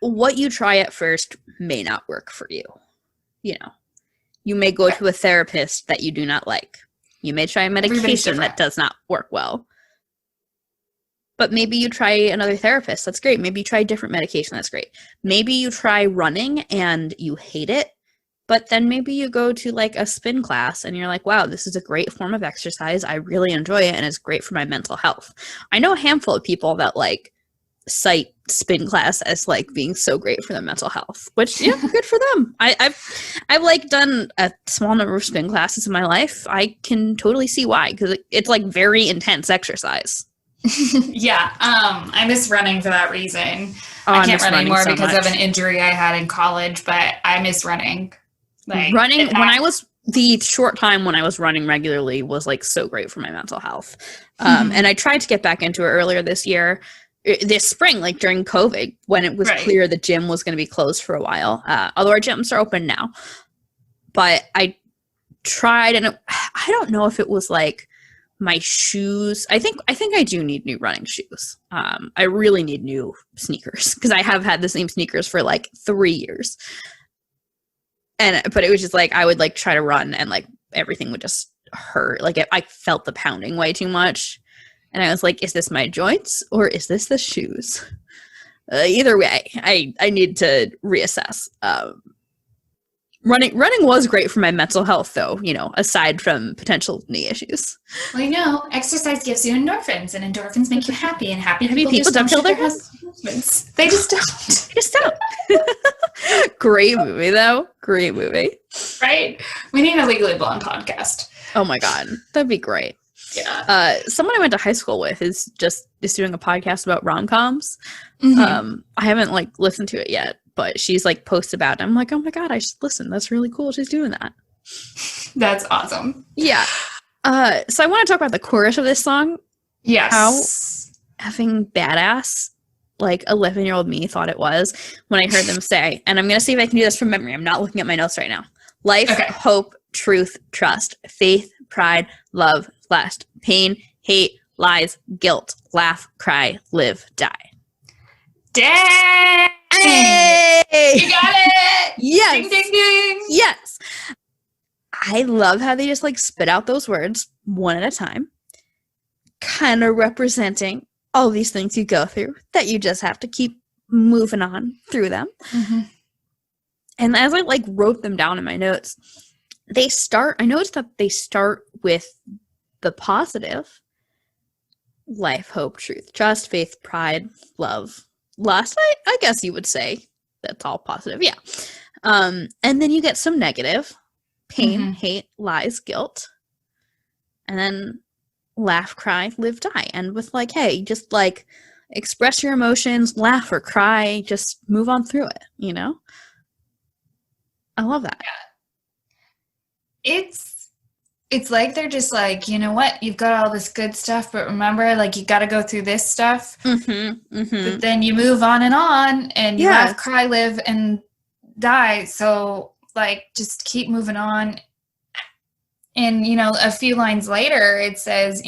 What you try at first may not work for you. You may go to a therapist that you do not like. You may try a medication that does not work well. But maybe you try another therapist. That's great. Maybe you try a different medication. That's great. Maybe you try running and you hate it. But then maybe you go to like a spin class and you're like, wow, this is a great form of exercise. I really enjoy it and it's great for my mental health. I know a handful of people that like cite spin class as like being so great for their mental health, which good for them. I've like done a small number of spin classes in my life. I can totally see why, because it's like very intense exercise. Yeah, I miss running for that reason. I can't run anymore because of an injury I had in college, but I miss running. Like running the short time when I was running regularly was like so great for my mental health. And I tried to get back into it earlier this spring, like during COVID, when it was clear the gym was going to be closed for a while. Although our gyms are open now, but I tried, and I don't know if it was like my shoes. I think I do need new running shoes. I really need new sneakers because I have had the same sneakers for like 3 years. But it was just like I would like try to run and like everything would just hurt. Like I felt the pounding way too much, and I was like, "Is this my joints or is this the shoes?" Either way, I need to reassess. Running was great for my mental health, though. Aside from potential knee issues. Well, exercise gives you endorphins, and endorphins make you happy, and happy people don't kill their husbands. They just don't. They just don't. Great movie, though. Great movie. Right? We need a Legally Blonde podcast. Oh my god, that'd be great. Yeah. Someone I went to high school with is doing a podcast about rom-coms. I haven't like listened to it yet, but she's like posts about it. I'm like, oh my god, I should listen. That's really cool. She's doing that. That's awesome. Yeah. So I want to talk about the chorus of this song. Yes. How effing badass like 11-year-old me thought it was when I heard them say, and I'm going to see if I can do this from memory. I'm not looking at my notes right now. Life, hope, truth, trust, faith, pride, love, lust, pain, hate, lies, guilt, laugh, cry, live, die. Dang! Hey! You got it! Yes! Ding, ding, ding! Yes! I love how they just like spit out those words one at a time, kind of representing all these things you go through that you just have to keep moving on through them. And as I like wrote them down in my notes, I noticed that they start with the positive: life, hope, truth, trust, faith, pride, love, lust. I guess you would say that's all positive. Yeah. And then you get some negative: pain, hate, lies, guilt. And then laugh, cry, live, die. And with like, hey, just like express your emotions, laugh or cry, just move on through it, I love that. Yeah. It's like they're just like, you know what, you've got all this good stuff, but remember, like, you got to go through this stuff. But then you move on, and you laugh, cry, live, and die. So like, just keep moving on. And, a few lines later, it says,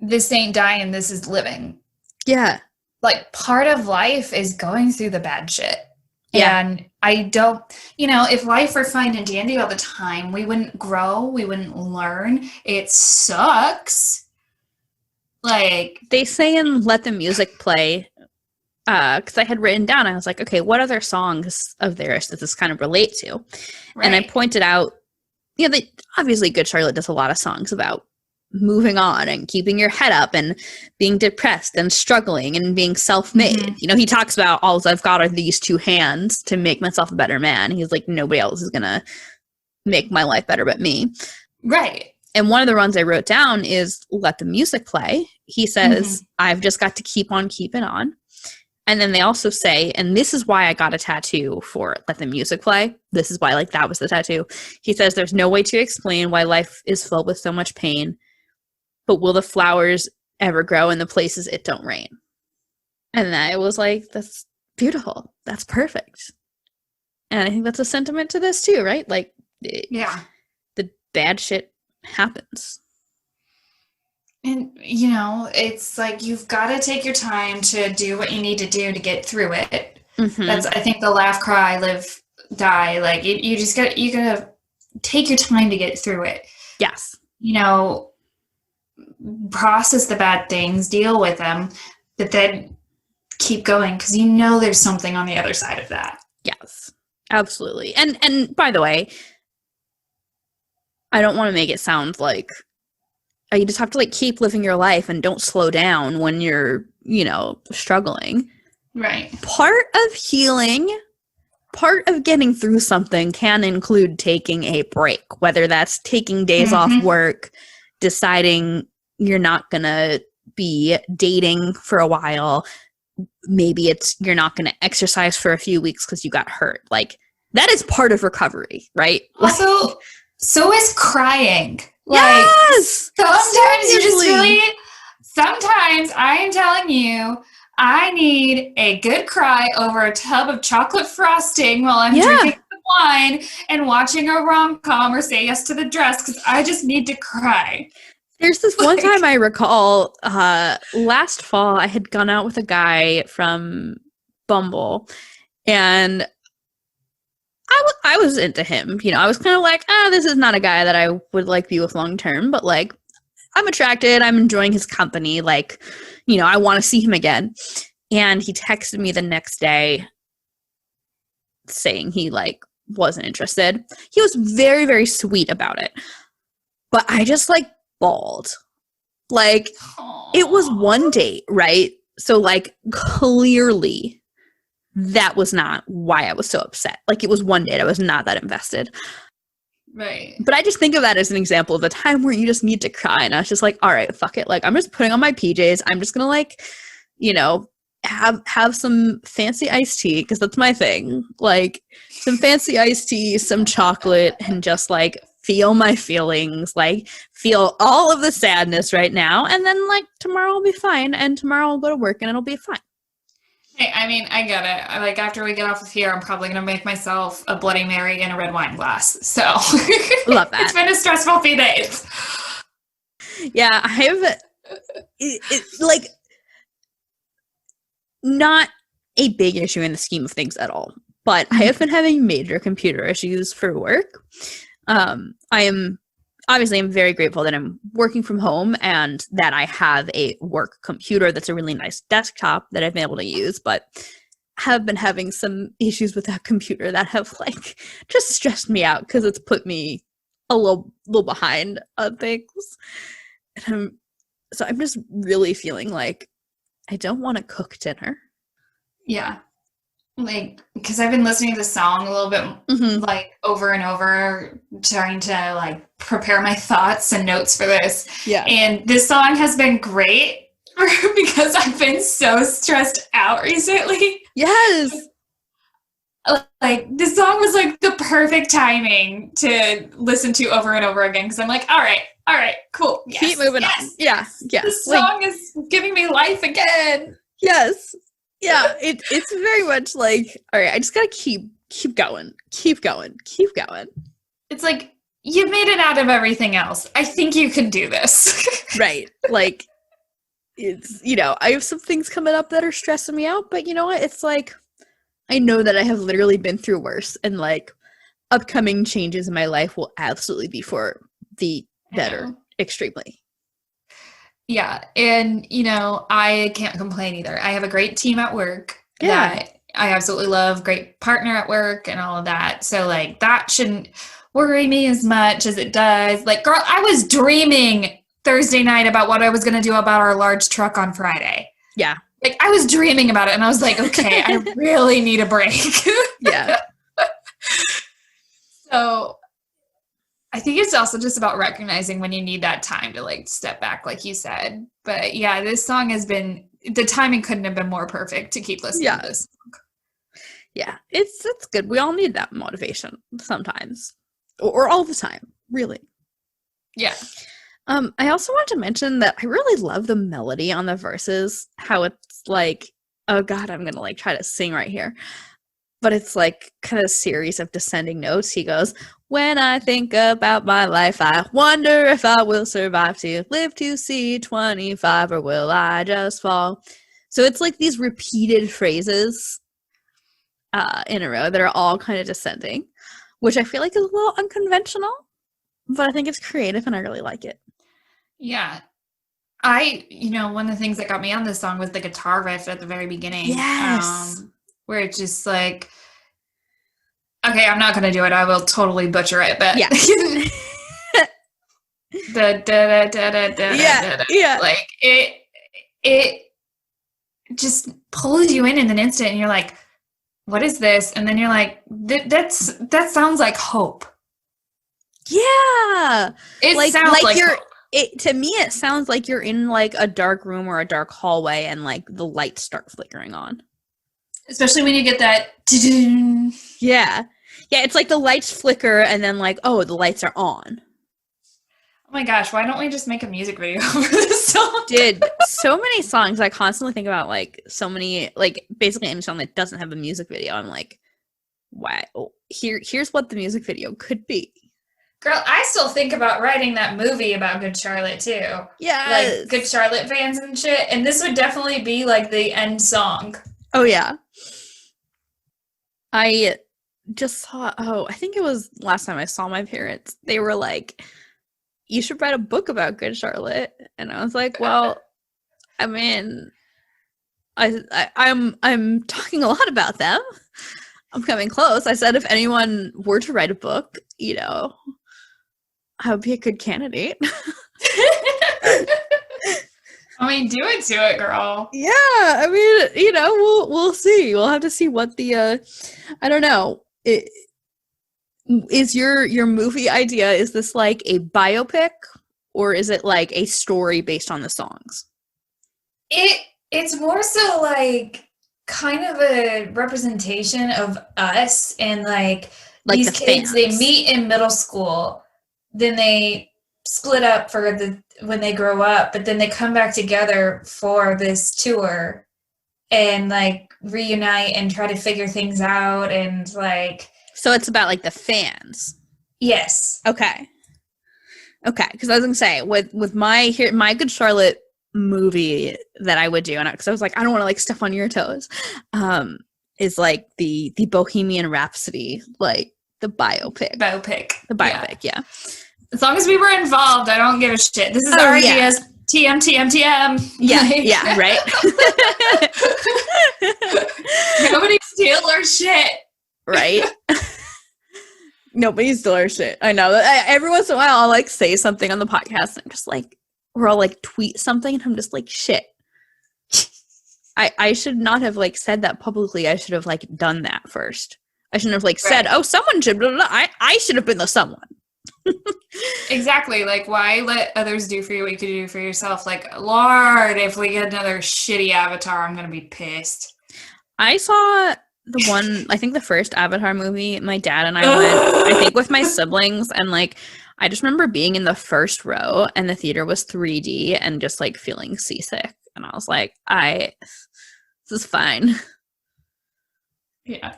this ain't dying, this is living. Yeah. Like, part of life is going through the bad shit. Yeah. And I don't, if life were fine and dandy all the time, we wouldn't grow, we wouldn't learn. It sucks. Like, they say in Let the Music Play, because I had written down, I was like, okay, what other songs of theirs does this kind of relate to? Right. And I pointed out, obviously Good Charlotte does a lot of songs about moving on and keeping your head up and being depressed and struggling and being self-made. Mm-hmm. He talks about all I've got are these 2 hands to make myself a better man. He's like, nobody else is going to make my life better but me. Right. And one of the runs I wrote down is Let the Music Play. He says, I've just got to keep on keeping on. And then they also say, and this is why I got a tattoo for Let the Music Play. This is why, that was the tattoo. He says, there's no way to explain why life is filled with so much pain, but will the flowers ever grow in the places it don't rain? And I was like, that's beautiful. That's perfect. And I think that's a sentiment to this too, right? Yeah. The bad shit happens. And, it's like you've got to take your time to do what you need to do to get through it. Mm-hmm. That's, I think, the laugh, cry, live, die. You just got to take your time to get through it. Yes. Process the bad things, deal with them, but then keep going because there's something on the other side of that. Yes, absolutely. And by the way, I don't want to make it sound like you just have to keep living your life and don't slow down when you're, struggling. Right. Part of healing, part of getting through something can include taking a break, whether that's taking days off work, deciding you're not going to be dating for a while. Maybe it's you're not going to exercise for a few weeks because you got hurt. That is part of recovery, right? Also, so is crying. Yes! Sometimes I am telling you, I need a good cry over a tub of chocolate frosting while I'm drinking some wine and watching a rom-com or Say Yes to the Dress because I just need to cry. There's this one time I recall, last fall, I had gone out with a guy from Bumble, and I was into him. I was kind of like, this is not a guy that I would be with long term, but I'm attracted. I'm enjoying his company. I want to see him again. And he texted me the next day saying he wasn't interested. He was very, very sweet about it. But I just bawled. It was one date, right? So clearly that was not why I was so upset. It was one date. I was not that invested. Right. But I just think of that as an example of the time where you just need to cry. And I was just all right, fuck it. I'm just putting on my PJs. I'm just going to have some fancy iced tea because that's my thing. Some fancy iced tea, some chocolate, and just feel my feelings, feel all of the sadness right now. And then tomorrow will be fine. And tomorrow I'll go to work and it'll be fine. Hey, I mean, I get it. After we get off of here, I'm probably going to make myself a Bloody Mary and a red wine glass. So love that. It's been a stressful few days. Yeah, I have not a big issue in the scheme of things at all, but I have been having major computer issues for work. I'm very grateful that I'm working from home and that I have a work computer that's a really nice desktop that I've been able to use, but have been having some issues with that computer that have just stressed me out because it's put me a little behind on things. And I'm just really feeling I don't want to cook dinner. Yeah. Because I've been listening to the song a little bit, over and over, trying to, prepare my thoughts and notes for this. Yeah. And this song has been great because I've been so stressed out recently. Yes. This song was, the perfect timing to listen to over and over again because I'm all right, cool. Yes, keep moving on. Yeah. This song is giving me life again. Yes. Yeah, it's very much all right, I just gotta keep going. It's you've made it out of everything else. I think you can do this. Right. It's, I have some things coming up that are stressing me out, but you know what? It's I know that I have literally been through worse, and upcoming changes in my life will absolutely be for the better, extremely. Yeah, and I can't complain either. I have a great team at work Yeah. that I absolutely love, great partner at work and all of that. So like that shouldn't worry me as much as it does. Like, girl, I was dreaming Thursday night about what I was going to do about our large truck on Friday. Yeah. Like I was dreaming about it and I was like, okay, I really need a break. Yeah. So I think it's also just about recognizing when you need that time to like step back, like you said. But yeah, this song the timing couldn't have been more perfect to keep listening to this song. Yeah, it's good. We all need that motivation sometimes, or all the time, really. Yeah. I also want to mention that I really love the melody on the verses. How it's like, oh God, I'm gonna like try to sing right here, but it's like kind of a series of descending notes. He goes, "When I think about my life, I wonder if I will survive to live to see 25, or will I just fall?" So it's like these repeated phrases in a row that are all kind of descending, which I feel like is a little unconventional, but I think it's creative and I really like it. Yeah. One of the things that got me on this song was the guitar riff at the very beginning. Yes. Where it's just like, okay, I'm not going to do it. I will totally butcher it, but yeah. Yeah. Like it just pulls you in an instant and you're like, what is this? And then you're like, that sounds like hope. Yeah. It sounds like you're hope. To me it sounds like you're in like a dark room or a dark hallway and like the lights start flickering on. Especially when you get that yeah. Yeah, it's like the lights flicker and then like, oh, the lights are on. Oh my gosh, why don't we just make a music video for this song? Dude, so many songs. I constantly think about like so many, like basically any song that doesn't have a music video. I'm like, why? Oh, here's what the music video could be. Girl, I still think about writing that movie about Good Charlotte too. Yeah. Like Good Charlotte fans and shit. And this would definitely be like the end song. Oh yeah. I just saw, I think it was last time I saw my parents. They were like, you should write a book about Good Charlotte. And I was like, well, I mean, I'm talking a lot about them. I'm coming close. I said if anyone were to write a book, I would be a good candidate. I mean, do it to it, girl. Yeah, I mean, we'll see. We'll have to see what the I don't know. Is your movie idea, is this like a biopic or is it like a story based on the songs? It's more so like kind of a representation of us and like these the kids, fans. they meet in middle school, then they split up when they grow up, but then they come back together for this tour and like reunite and try to figure things out and like. So it's about like the fans. Yes. Okay. Because I was gonna say with my Good Charlotte movie that I would do, and because I was like, I don't want to like step on your toes, is like the Bohemian Rhapsody, like the biopic. The biopic, yeah. As long as we were involved, I don't give a shit. This is our ideas. TM. Yeah, right. Nobody steal our shit. Right? Nobody steal our shit. I know. Every once in a while, I'll like say something on the podcast, and I'm just like, or I'll like tweet something, and I'm just like, shit. I should not have like said that publicly. I should have like done that first. I shouldn't have like said, oh, someone should. Blah, blah, blah. I should have been the someone. Exactly. Like, why let others do for you what you could do for yourself? Like, Lord, if we get another shitty Avatar, I'm gonna be pissed. I saw the one, I think the first Avatar movie, my dad and I went, I think with my siblings, and like I just remember being in the first row and the theater was 3D and just like feeling seasick, and I was like, this is fine. Yeah.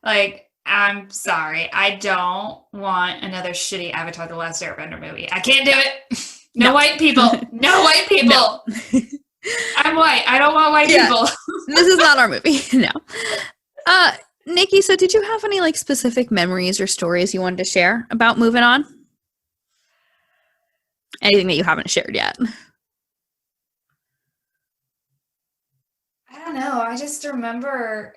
Like, I'm sorry. I don't want another shitty Avatar The Last Airbender movie. I can't do it. No white people. No white people. No. I'm white. I don't want white people. This is not our movie. No. Nikki, so did you have any like specific memories or stories you wanted to share about Moving On? Anything that you haven't shared yet? I just remember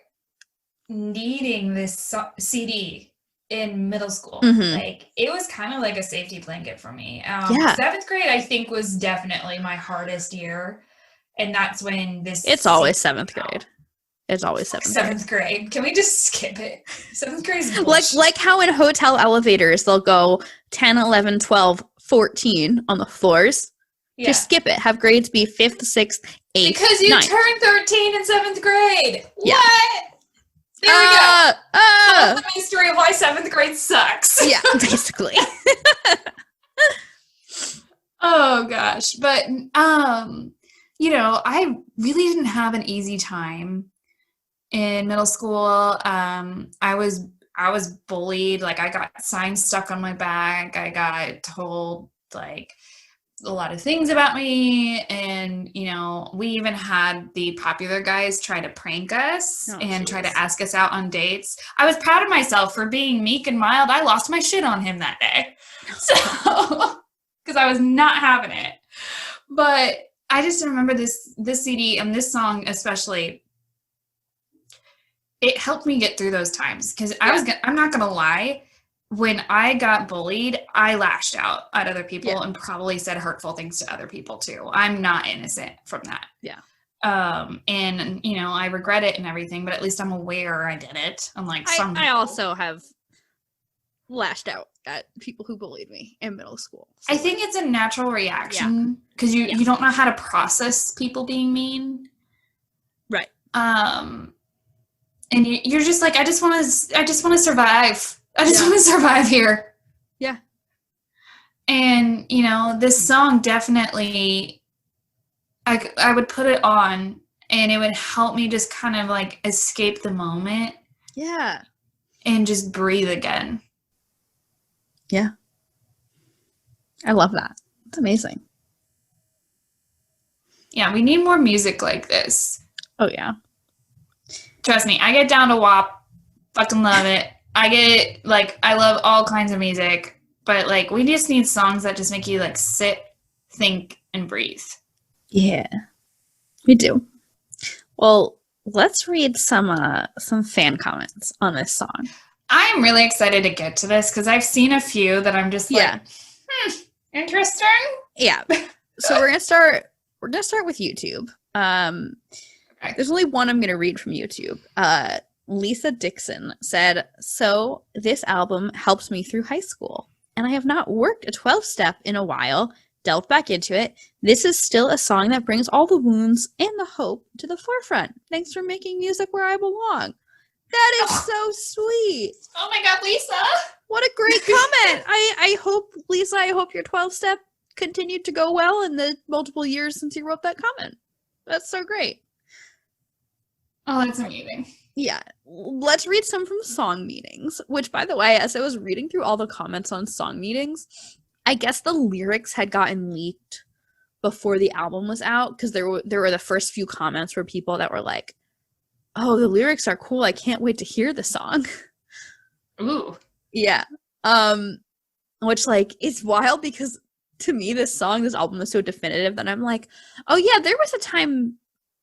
needing this CD in middle school. Like, it was kind of like a safety blanket for me. 7th grade, I think, was definitely my hardest year. And that's when this... It's always 7th grade. It's always 7th grade. Can we just skip it? 7th grade is bullshit. Like how in hotel elevators, they'll go 10, 11, 12, 14 on the floors. Yeah. Just skip it. Have grades be 5th, 6th, 8th, because you 9th. turned 13 in 7th grade. Yeah. What? There we go. That's the mystery of why 7th grade sucks. Yeah, basically. Oh, gosh. But, you know, I really didn't have an easy time in middle school. I was bullied. Like, I got signs stuck on my back. I got told, like, a lot of things about me, and you know, we even had the popular guys try to prank us try to ask us out on dates. I was proud of myself for being meek and mild. I lost my shit on him that day, so because I was not having it. But I just remember this CD and this song especially. It helped me get through those times because I'm not gonna lie. When I got bullied, I lashed out at other people and probably said hurtful things to other people too. I'm not innocent from that. Yeah. And you know, I regret it and everything, but at least I'm aware I did it. Unlike some people. I also have lashed out at people who bullied me in middle school. So I think it's a natural reaction because you don't know how to process people being mean. Right. And you're just like, I just want to survive. I just want to survive here. Yeah. And, you know, this song definitely, I would put it on and it would help me just kind of like escape the moment. Yeah. And just breathe again. Yeah. I love that. It's amazing. Yeah, we need more music like this. Oh, yeah. Trust me, I get down to WAP. Fucking love it. I love all kinds of music, but like we just need songs that just make you like sit, think, and breathe. Yeah, we do. Well, let's read some fan comments on this song. I am really excited to get to this because I've seen a few that I'm just like, interesting. Yeah. So we're gonna start with YouTube. Okay. There's only one I'm gonna read from YouTube. Lisa Dixon said, "So this album helped me through high school, and I have not worked a 12-step in a while, delved back into it. This is still a song that brings all the wounds and the hope to the forefront. Thanks for making music where I belong." That is so sweet. Oh my God, Lisa. What a great comment. I hope, Lisa, your 12-step continued to go well in the multiple years since you wrote that comment. That's so great. Oh, that's amazing. Yeah, let's read some from Song Meetings, which, by the way, as I was reading through all the comments on Song Meetings, I guess the lyrics had gotten leaked before the album was out, because there were the first few comments were people that were like, "Oh, the lyrics are cool. I can't wait to hear the song." Ooh. Yeah. Which, like, it's wild because to me, this album is so definitive that I'm like, oh yeah, there was a time,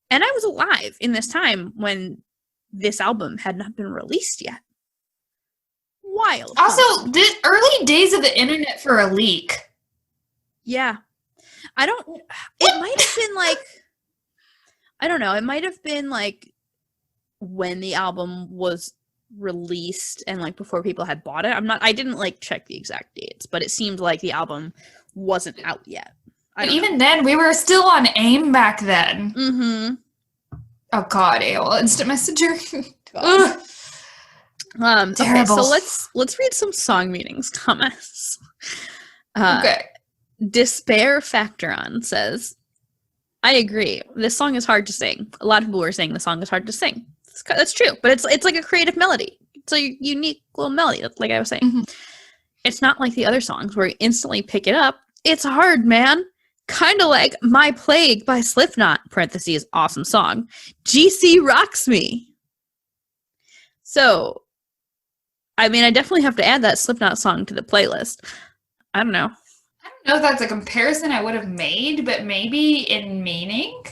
and I was alive in this time when this album had not been released yet. Wild. Also, the early days of the internet for a leak. Yeah. It might have been like, I don't know, it might have been like when the album was released and like before people had bought it. I didn't like check the exact dates, but it seemed like the album wasn't out yet. Even then, we were still on AIM back then. Mm-hmm. Oh God, AOL Instant Messenger. Okay, Terrible. so let's read some Song Meetings comments. Okay. Despair Factor On says, "I agree. This song is hard to sing. A lot of people were saying the song is hard to sing. That's true, but it's like a creative melody. It's a unique little melody, like I was saying. Mm-hmm. It's not like the other songs where you instantly pick it up. It's hard, man. Kind of like My Plague by Slipknot, parentheses, awesome song. GC rocks me." So, I mean, I definitely have to add that Slipknot song to the playlist. I don't know. I don't know if that's a comparison I would have made, but maybe in meaning?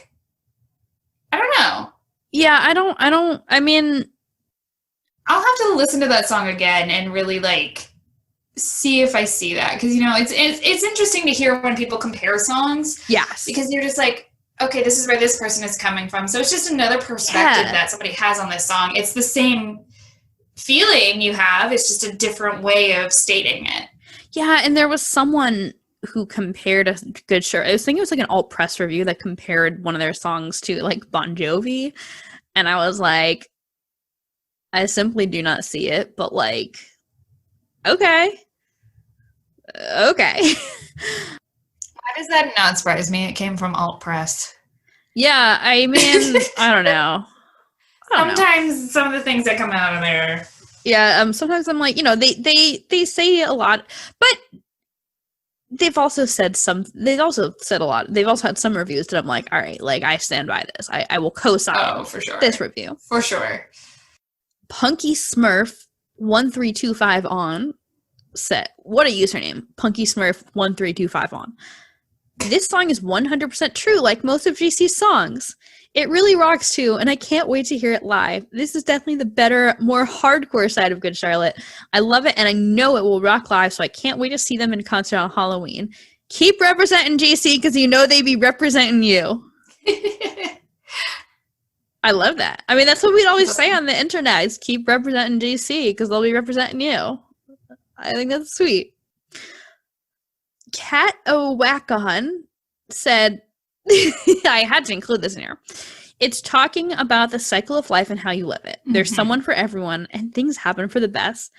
I don't know. Yeah, I mean, I'll have to listen to that song again and really like see if I see that, because you know it's interesting to hear when people compare songs. Yes, because you're just like, okay, this is where this person is coming from, so it's just another perspective that somebody has on this song. It's the same feeling you have, it's just a different way of stating it. Yeah, and there was someone who compared a Good Charlotte. I was thinking it was like an alt press review that compared one of their songs to like Bon Jovi, and I was like, I simply do not see it, but like, okay. Why does that not surprise me? It came from alt press. Yeah, I mean, I don't know. Sometimes some of the things that come out of there. Yeah, sometimes I'm like, you know, they say a lot, but they've also said a lot. They've also had some reviews that I'm like, all right, like I stand by this. I will co-sign for sure. This review. For sure. Punky Smurf 1325 on set. What a username. Punky Smurf 1325 on. This song is 100% true, like most of GC's songs. It really rocks too, and I can't wait to hear it live. This is definitely the better, more hardcore side of Good Charlotte. I love it, and I know it will rock live, so I can't wait to see them in concert on Halloween. Keep representing GC, because you know they be representing you. I love that. I mean, that's what we'd always say on the internet, is keep representing GC, because they'll be representing you. I think that's sweet. Kat Owakahun said, I had to include this in here. It's talking about the cycle of life and how you live it. There's someone for everyone, and things happen for the best.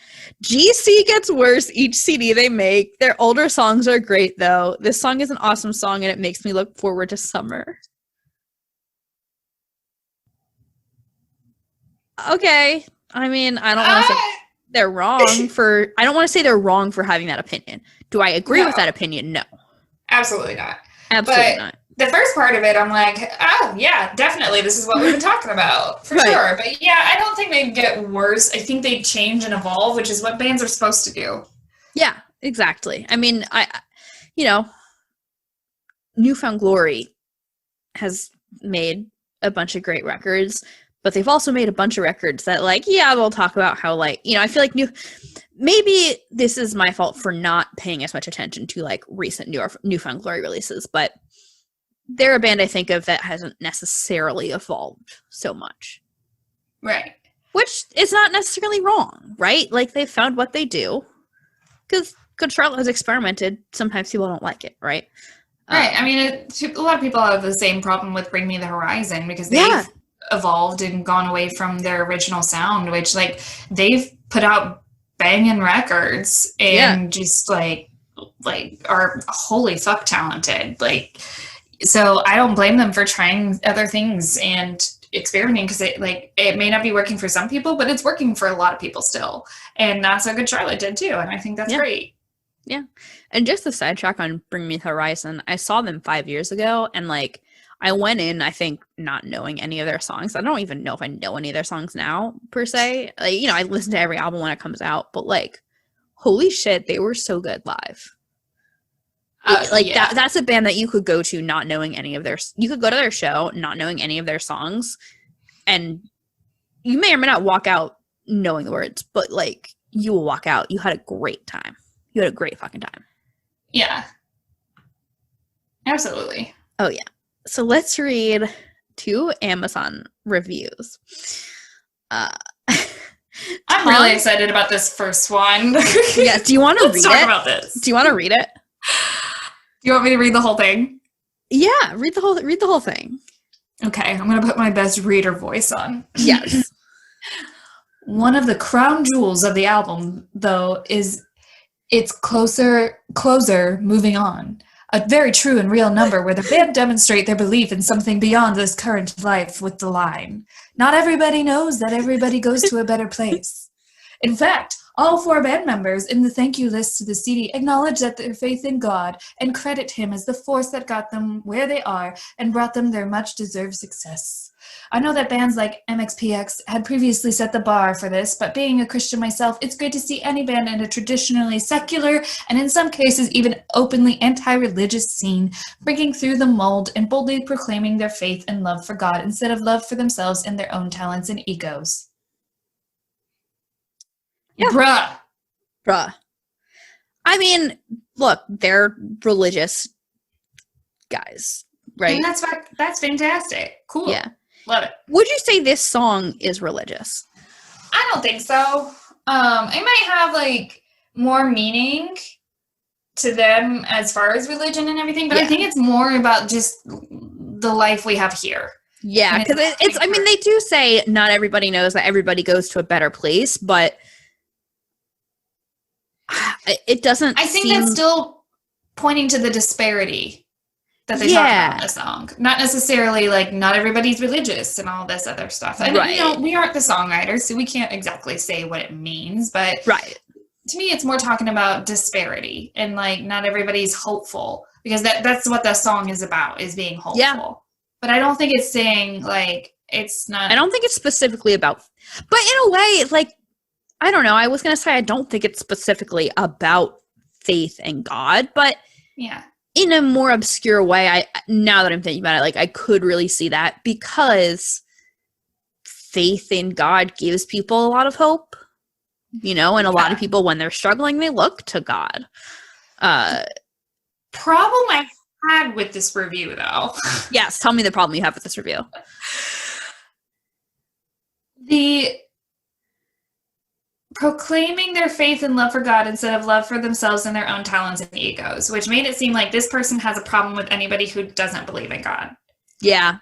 GC gets worse each CD they make. Their older songs are great, though. This song is an awesome song, and it makes me look forward to summer. Okay. I mean, I don't want to say they're wrong for... I don't want to say they're wrong for having that opinion. Do I agree with that opinion? No. Absolutely not. Absolutely not. The first part of it, I'm like, oh, yeah, definitely. This is what we've been talking about, for sure. But yeah, I don't think they get worse. I think they change and evolve, which is what bands are supposed to do. Yeah, exactly. I mean, Newfound Glory has made a bunch of great records, but they've also made a bunch of records that, like, yeah, they'll talk about how, like, you know, I feel like maybe this is my fault for not paying as much attention to, like, recent Newfound Glory releases, but they're a band I think of that hasn't necessarily evolved so much. Right. Which is not necessarily wrong, right? Like, they found what they do. Because Good Charlotte has experimented. Sometimes people don't like it, right? Right. I mean, a lot of people have the same problem with Bring Me the Horizon, because they've evolved and gone away from their original sound, which, like, they've put out banging records and just, like are holy fuck talented. Like, so I don't blame them for trying other things and experimenting, because it may not be working for some people, but it's working for a lot of people still. And that's what Good Charlotte did too. And I think that's great. Yeah. And just the sidetrack on Bring Me the Horizon, I saw them 5 years ago, and like I went in, I think, not knowing any of their songs. I don't even know if I know any of their songs now, per se. Like, you know, I listen to every album when it comes out, but like, holy shit, they were so good live. That's a band that you could go to not knowing any of you could go to their show not knowing any of their songs, and you may or may not walk out knowing the words, but like, you will walk out, you had a great time. You had a great fucking time. Yeah. Absolutely. Oh yeah. So let's read 2 Amazon reviews. I'm really excited about this first one. Yeah, do you want to read it? Let's talk about this. Do you want to read it? Do you want me to read the whole thing? Yeah, read the whole thing. Okay, I'm going to put my best reader voice on. Yes. One of the crown jewels of the album, though, is its closer, Moving On. A very true and real number where the band demonstrate their belief in something beyond this current life with the line, "Not everybody knows that everybody goes to a better place." In fact, All 4 band members in the thank you list to the CD acknowledge that their faith in God and credit him as the force that got them where they are and brought them their much-deserved success. I know that bands like MXPX had previously set the bar for this, but being a Christian myself, it's good to see any band in a traditionally secular and in some cases even openly anti-religious scene breaking through the mold and boldly proclaiming their faith and love for God instead of love for themselves and their own talents and egos. Yeah. Bruh. I mean, look, they're religious guys, right? And that's fantastic. Cool. Yeah. Love it. Would you say this song is religious? I don't think so. It might have like more meaning to them as far as religion and everything, but I think it's more about just the life we have here. Yeah, because it's I mean, they do say not everybody knows that everybody goes to a better place, but it doesn't I think that's still pointing to the disparity that they talk about in the song. Not necessarily like not everybody's religious and all this other stuff. And you know, we aren't the songwriters, so we can't exactly say what it means, but to me it's more talking about disparity and like not everybody's hopeful, because that's what the song is about, is being hopeful. Yeah. But I don't think it's saying like it's not. I don't think it's specifically about, but in a way, like, I don't know. I was going to say I don't think it's specifically about faith in God, but in a more obscure way, now that I'm thinking about it, like I could really see that, because faith in God gives people a lot of hope, you know, and a lot of people, when they're struggling, they look to God. Problem I had with this review, though. Yes, tell me the problem you have with this review. The proclaiming their faith and love for God instead of love for themselves and their own talents and egos, which made it seem like this person has a problem with anybody who doesn't believe in God. Yeah.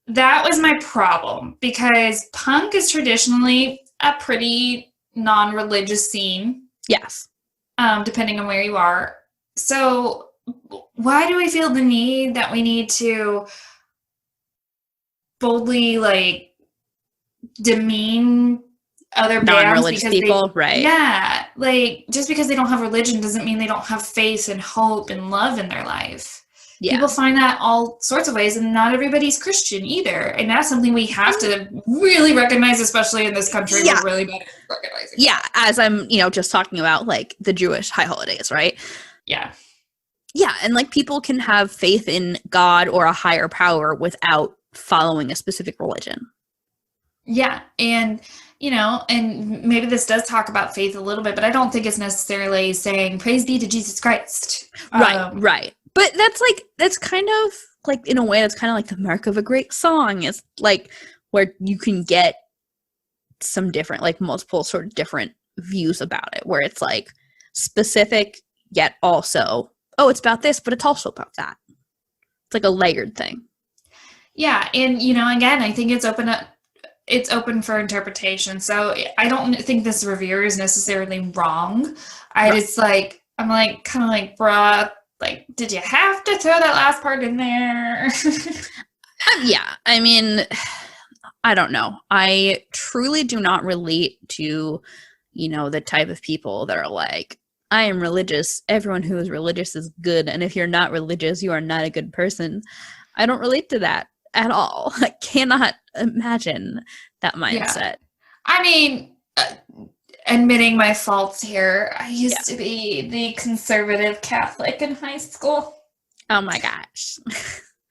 That was my problem, because punk is traditionally a pretty non-religious scene. Yes. Depending on where you are. So why do we feel the need that we need to boldly like demean other non-religious people, right? Yeah, like just because they don't have religion doesn't mean they don't have faith and hope and love in their life. Yeah. People find that all sorts of ways, and not everybody's Christian either. And that's something we have to really recognize, especially in this country. Yeah. We're really bad at recognizing. Yeah, as I'm, just talking about like the Jewish high holidays, right? Yeah. Yeah, and like people can have faith in God or a higher power without following a specific religion. Yeah, and and maybe this does talk about faith a little bit, but I don't think it's necessarily saying praise be to Jesus Christ. Right. But that's kind of like, in a way, that's kind of like the mark of a great song. It's like where you can get some different, like multiple sort of different views about it, where it's like specific, yet also, oh, it's about this, but it's also about that. It's like a layered thing. Yeah. And, again, I think it's open for interpretation. So I don't think this reviewer is necessarily wrong. I'm like, kind of like, bruh, like, did you have to throw that last part in there? Yeah. I mean, I don't know. I truly do not relate to, the type of people that are like, I am religious. Everyone who is religious is good. And if you're not religious, you are not a good person. I don't relate to that at all. I cannot imagine that mindset. Yeah. I mean, admitting my faults here, I used to be the conservative Catholic in high school. Oh my gosh.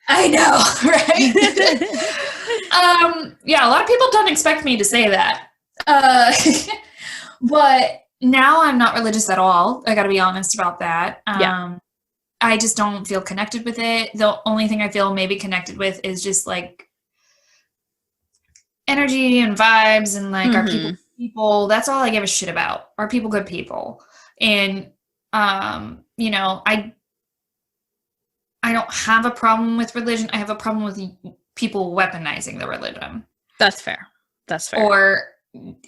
I know, right? Yeah, a lot of people don't expect me to say that. But now I'm not religious at all. I got to be honest about that. I just don't feel connected with it. The only thing I feel maybe connected with is just like energy and vibes and like are people. That's all I give a shit about. Are people good people? And I don't have a problem with religion. I have a problem with people weaponizing the religion. That's fair.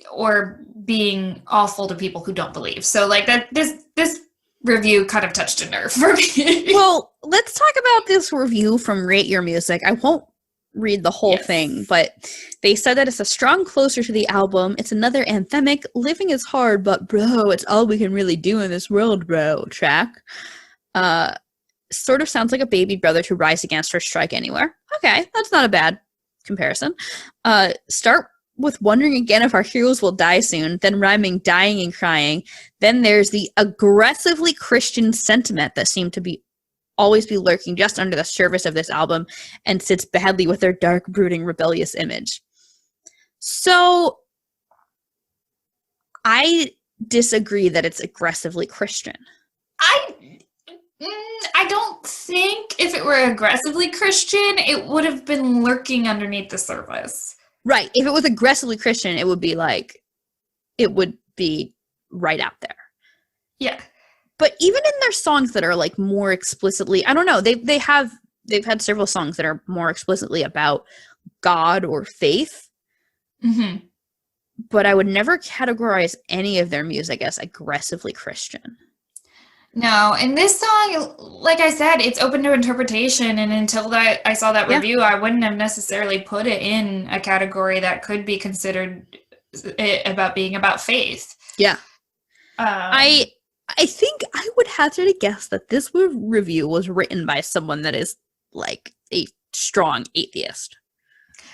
Or being awful to people who don't believe. So like that this review kind of touched a nerve for me. Well, let's talk about this review from Rate Your Music. I won't read the whole thing, but they said that it's a strong closer to the album. It's another anthemic, living is hard, but bro, it's all we can really do in this world, bro, track. Sort of sounds like a baby brother to Rise Against or Strike Anywhere. Okay, that's not a bad comparison. Start with wondering again if our heroes will die soon, then rhyming dying and crying. Then there's the aggressively Christian sentiment that seemed to always be lurking just under the surface of this album and sits badly with their dark, brooding, rebellious image. So I disagree that it's aggressively Christian. I don't think if it were aggressively Christian, it would have been lurking underneath the surface. Right. If it was aggressively Christian, it would be right out there. Yeah. But even in their songs that are like more explicitly, I don't know, they've had several songs that are more explicitly about God or faith. Mm-hmm. But I would never categorize any of their music as aggressively Christian. No, and this song, like I said, it's open to interpretation, and until I saw that review, I wouldn't have necessarily put it in a category that could be considered about being about faith. Yeah. I think I would hazard a guess that this review was written by someone that is like a strong atheist.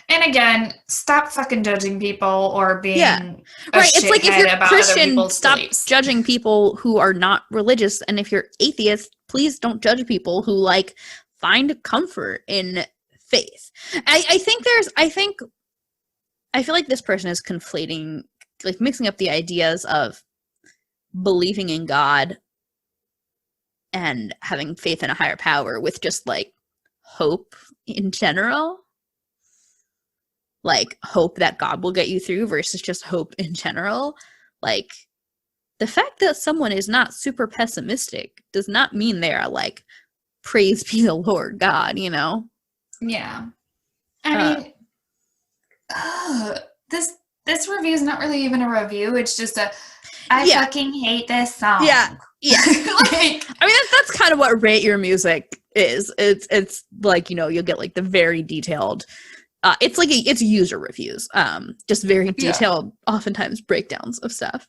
And again, stop fucking judging people or being right. It's like if you're Christian, stop beliefs. Judging people who are not religious, and if you're atheist, please don't judge people who like find comfort in faith. I feel like this person is conflating, like mixing up the ideas of believing in God and having faith in a higher power with just like hope in general. Like hope that God will get you through versus just hope in general. Like the fact that someone is not super pessimistic does not mean they are like, praise be the Lord God, you know? Yeah. I mean, this review is not really even a review. It's just I fucking hate this song. Yeah. Like, I mean, that's kind of what Rate Your Music is. It's like, you know, you'll get like the very detailed, it's user reviews, just very detailed, oftentimes breakdowns of stuff.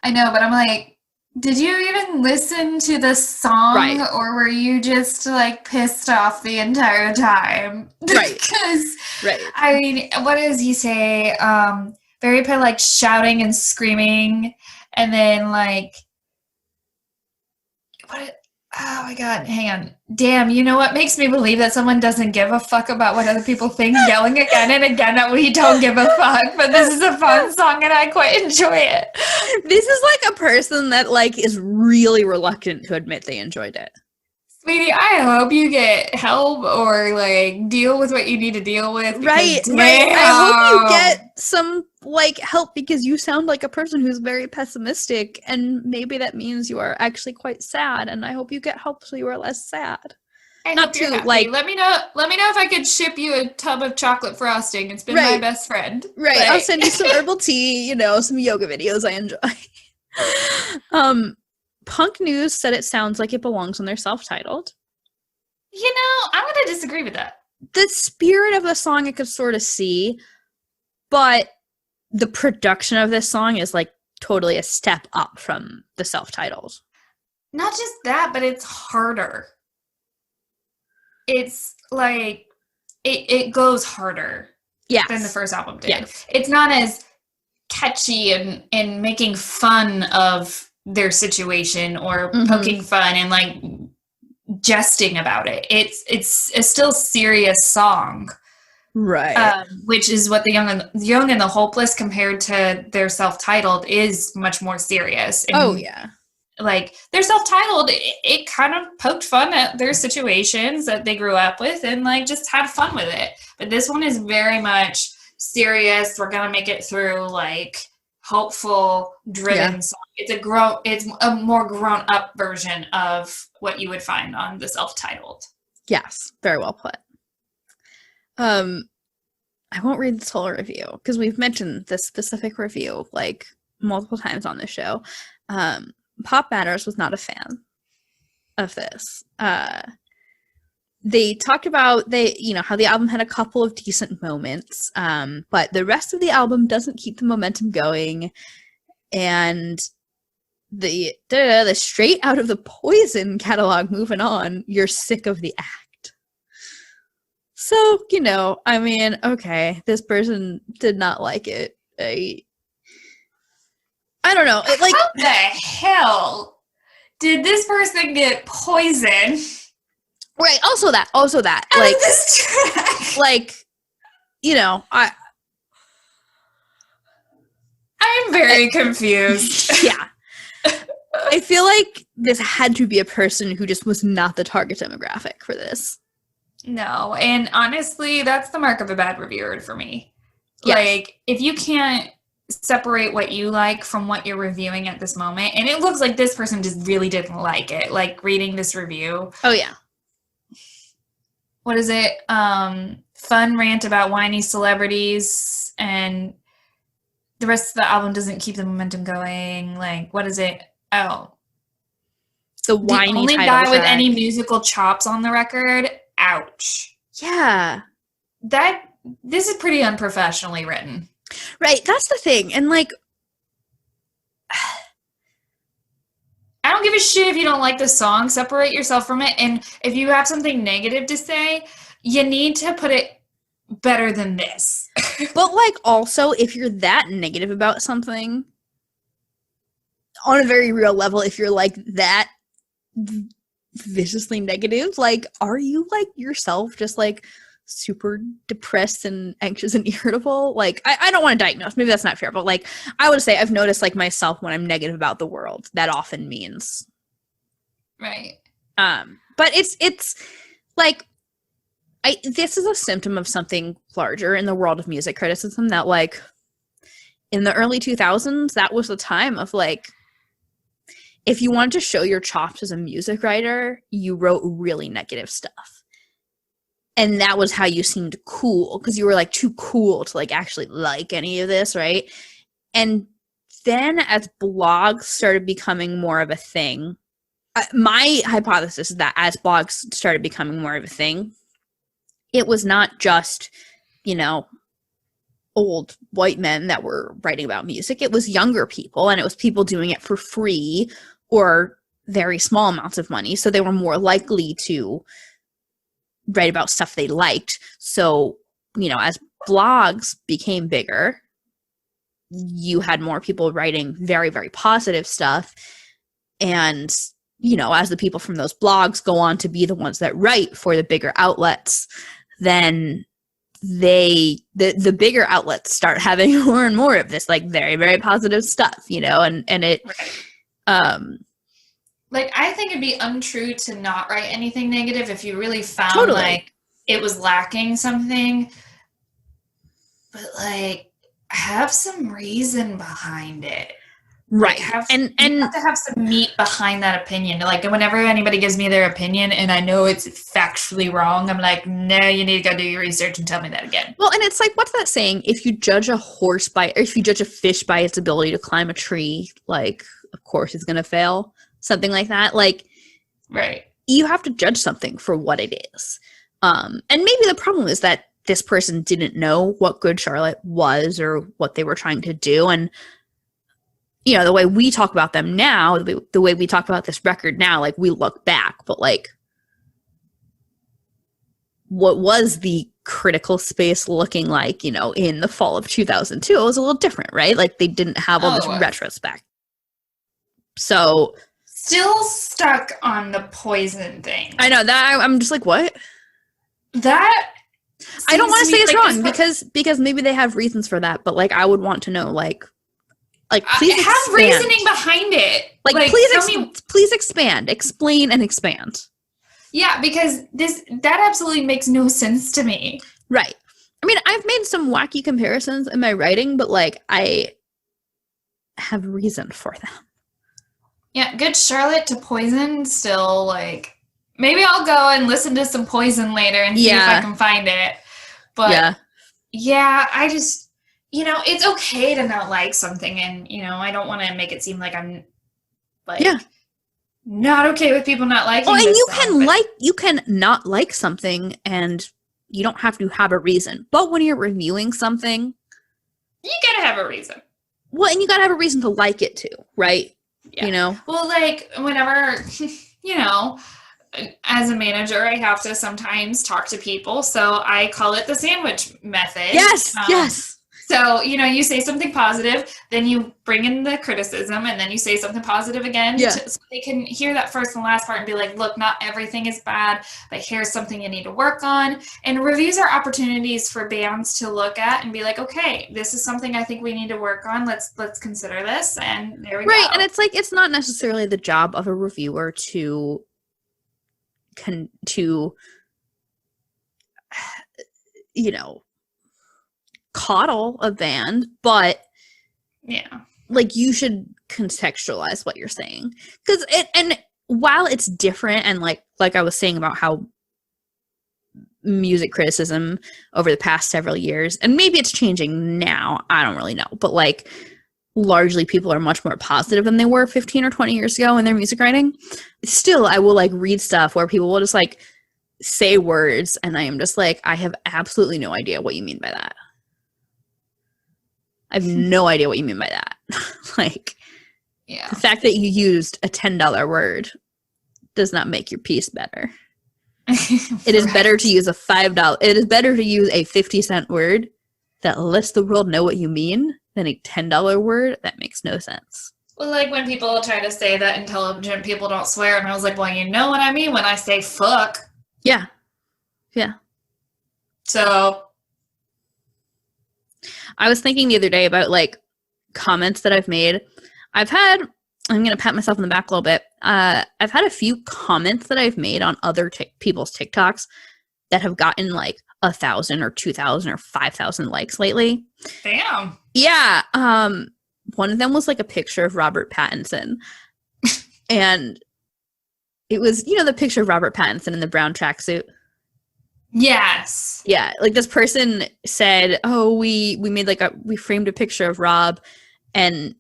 I know, but I'm like, did you even listen to the song, right, or were you just like pissed off the entire time? Right. Because, right. I mean, what does he say? Very like shouting and screaming, and then like, what? Oh my God, hang on. Damn, you know what makes me believe that someone doesn't give a fuck about what other people think, yelling again and again that we don't give a fuck, but this is a fun song and I quite enjoy it. This is like a person that like is really reluctant to admit they enjoyed it. Sweetie, I hope you get help or like deal with what you need to deal with. Right. I hope you get some like help, because you sound like a person who's very pessimistic, and maybe that means you are actually quite sad, and I hope you get help so you are less sad. Not too like let me know if I could ship you a tub of chocolate frosting. It's been my best friend. Right. Like, I'll send you some herbal tea, you know, some yoga videos I enjoy. Punk News said it sounds like it belongs on their self-titled. You know, I'm going to disagree with that. The spirit of the song I could sort of see, but the production of this song is like totally a step up from the self-titled. Not just that, but it's harder. It's like, it goes harder than the first album did. Yes. It's not as catchy and making fun of their situation or poking fun and like jesting about it. It's a still serious song, right? Which is what the Young and the Hopeless, compared to their self-titled, is much more serious. And like their self-titled, it kind of poked fun at their situations that they grew up with and like just had fun with it. But this one is very much serious. We're gonna make it through, like hopeful, driven song. It's a more grown up version of what you would find on the self-titled. Yes, very well put. I won't read this whole review because we've mentioned this specific review like multiple times on the show. Pop Matters was not a fan of this. they talked about how the album had a couple of decent moments, but the rest of the album doesn't keep the momentum going, and the straight out of the Poison catalog, Moving On, you're sick of the act. So, I mean, okay, this person did not like it. I don't know. How the hell did this person get poison? Right. Also that. Like this track. Like, I'm very confused. Yeah. I feel like this had to be a person who just was not the target demographic for this. No, and honestly, that's the mark of a bad reviewer for me. Yes. Like, if you can't separate what you like from what you're reviewing at this moment, and it looks like this person just really didn't like it, like reading this review. Oh, yeah. What is it? Fun rant about whiny celebrities, and the rest of the album doesn't keep the momentum going. Like, what is it? Oh. The whiny the only title guy track. with any musical chops on the record. Ouch. Yeah. This is pretty unprofessionally written. Right, that's the thing. And like, I don't give a shit if you don't like the song. Separate yourself from it. And if you have something negative to say, you need to put it better than this. but like, also, if you're that negative about something, on a very real level, if you're like that viciously negative, like, are you like yourself just like super depressed and anxious and irritable? Like, I don't want to diagnose, maybe that's not fair, but like, I would say I've noticed like myself when I'm negative about the world, that often means right. But it's like, this is a symptom of something larger in the world of music criticism, that like in the early 2000s, that was the time of like, if you wanted to show your chops as a music writer, you wrote really negative stuff. And that was how you seemed cool, because you were like too cool to like actually like any of this, right? And then as blogs started becoming more of a thing, my hypothesis is that as blogs started becoming more of a thing, it was not just, old white men that were writing about music. It was younger people, and it was people doing it for free or very small amounts of money. So they were more likely to write about stuff they liked. So, as blogs became bigger, you had more people writing very, very positive stuff. And, as the people from those blogs go on to be the ones that write for the bigger outlets, then the bigger outlets start having more and more of this like very, very positive stuff, and it like, I think it'd be untrue to not write anything negative if you really found Totally. like it was lacking something, but like have some reason behind it. right. Like, and you have to have some meat behind that opinion. Like, whenever anybody gives me their opinion and I know it's factually wrong, I'm like, no, you need to go do your research and tell me that again. well, and it's like, what's that saying? If you judge a fish by its ability to climb a tree, like, of course it's gonna fail. Something like that. Like, right. You have to judge something for what it is. And maybe the problem is that this person didn't know what Good Charlotte was or what they were trying to do. And, the way we talk about them now, the way we talk about this record now, like, we look back, but like, what was the critical space looking like, in the fall of 2002? It was a little different, right? Like, they didn't have all this retrospect. So, still stuck on the Poison thing. I know that I'm just like, what? That I don't want to say it's like wrong because maybe they have reasons for that, but like, I would want to know, like please have expand. reasoning behind it. Like please expand, explain, and expand. Yeah, because that absolutely makes no sense to me. Right. I mean, I've made some wacky comparisons in my writing, but like, I have reason for them. Yeah, Good Charlotte to Poison, still like, maybe I'll go and listen to some Poison later and see if I can find it. But yeah, I just, it's okay to not like something, and I don't want to make it seem like I'm like not okay with people not liking Oh, and this you song, can but you can not like something and you don't have to have a reason. But when you're reviewing something, you gotta have a reason. well, and you gotta have a reason to like it too, right? Yeah. You know? Well, like, whenever, you know, as a manager, I have to sometimes talk to people, so I call it the sandwich method. Yes, yes. So, you know, you say something positive, then you bring in the criticism, and then you say something positive again, Yeah. so they can hear that first and last part and be like, look, not everything is bad, but here's something you need to work on. And reviews are opportunities for bands to look at and be like, okay, this is something I think we need to work on. Let's consider this, and there we go. Right, and it's like, it's not necessarily the job of a reviewer to you know, coddle a band, but yeah, like, you should contextualize what you're saying, because and while it's different, and like I was saying about how music criticism over the past several years, and maybe it's changing now, I don't really know, but like, largely people are much more positive than they were 15 or 20 years ago in their music writing. Still, I will like read stuff where people will just like say words and I am just like, I have absolutely no idea what you mean by that. I have no idea what you mean by that. Like, yeah. the fact that you used a $10 word does not make your piece better. It is better to use a $5. It is better to use a 50-cent word that lets the world know what you mean than a $10 word that makes no sense. Well, like when people try to say that intelligent people don't swear, and I was like, well, you know what I mean when I say fuck. Yeah. Yeah. So I was thinking the other day about like comments that I've made. I'm going to pat myself on the back a little bit. I've had a few comments that I've made on other people's TikToks that have gotten like 1,000 or 2,000 or 5,000 likes lately. Damn. Yeah. One of them was like a picture of Robert Pattinson. And it was, you know, the picture of Robert Pattinson in the brown tracksuit. Yes. Yeah, like this person said, "Oh, we made like we framed a picture of Rob, and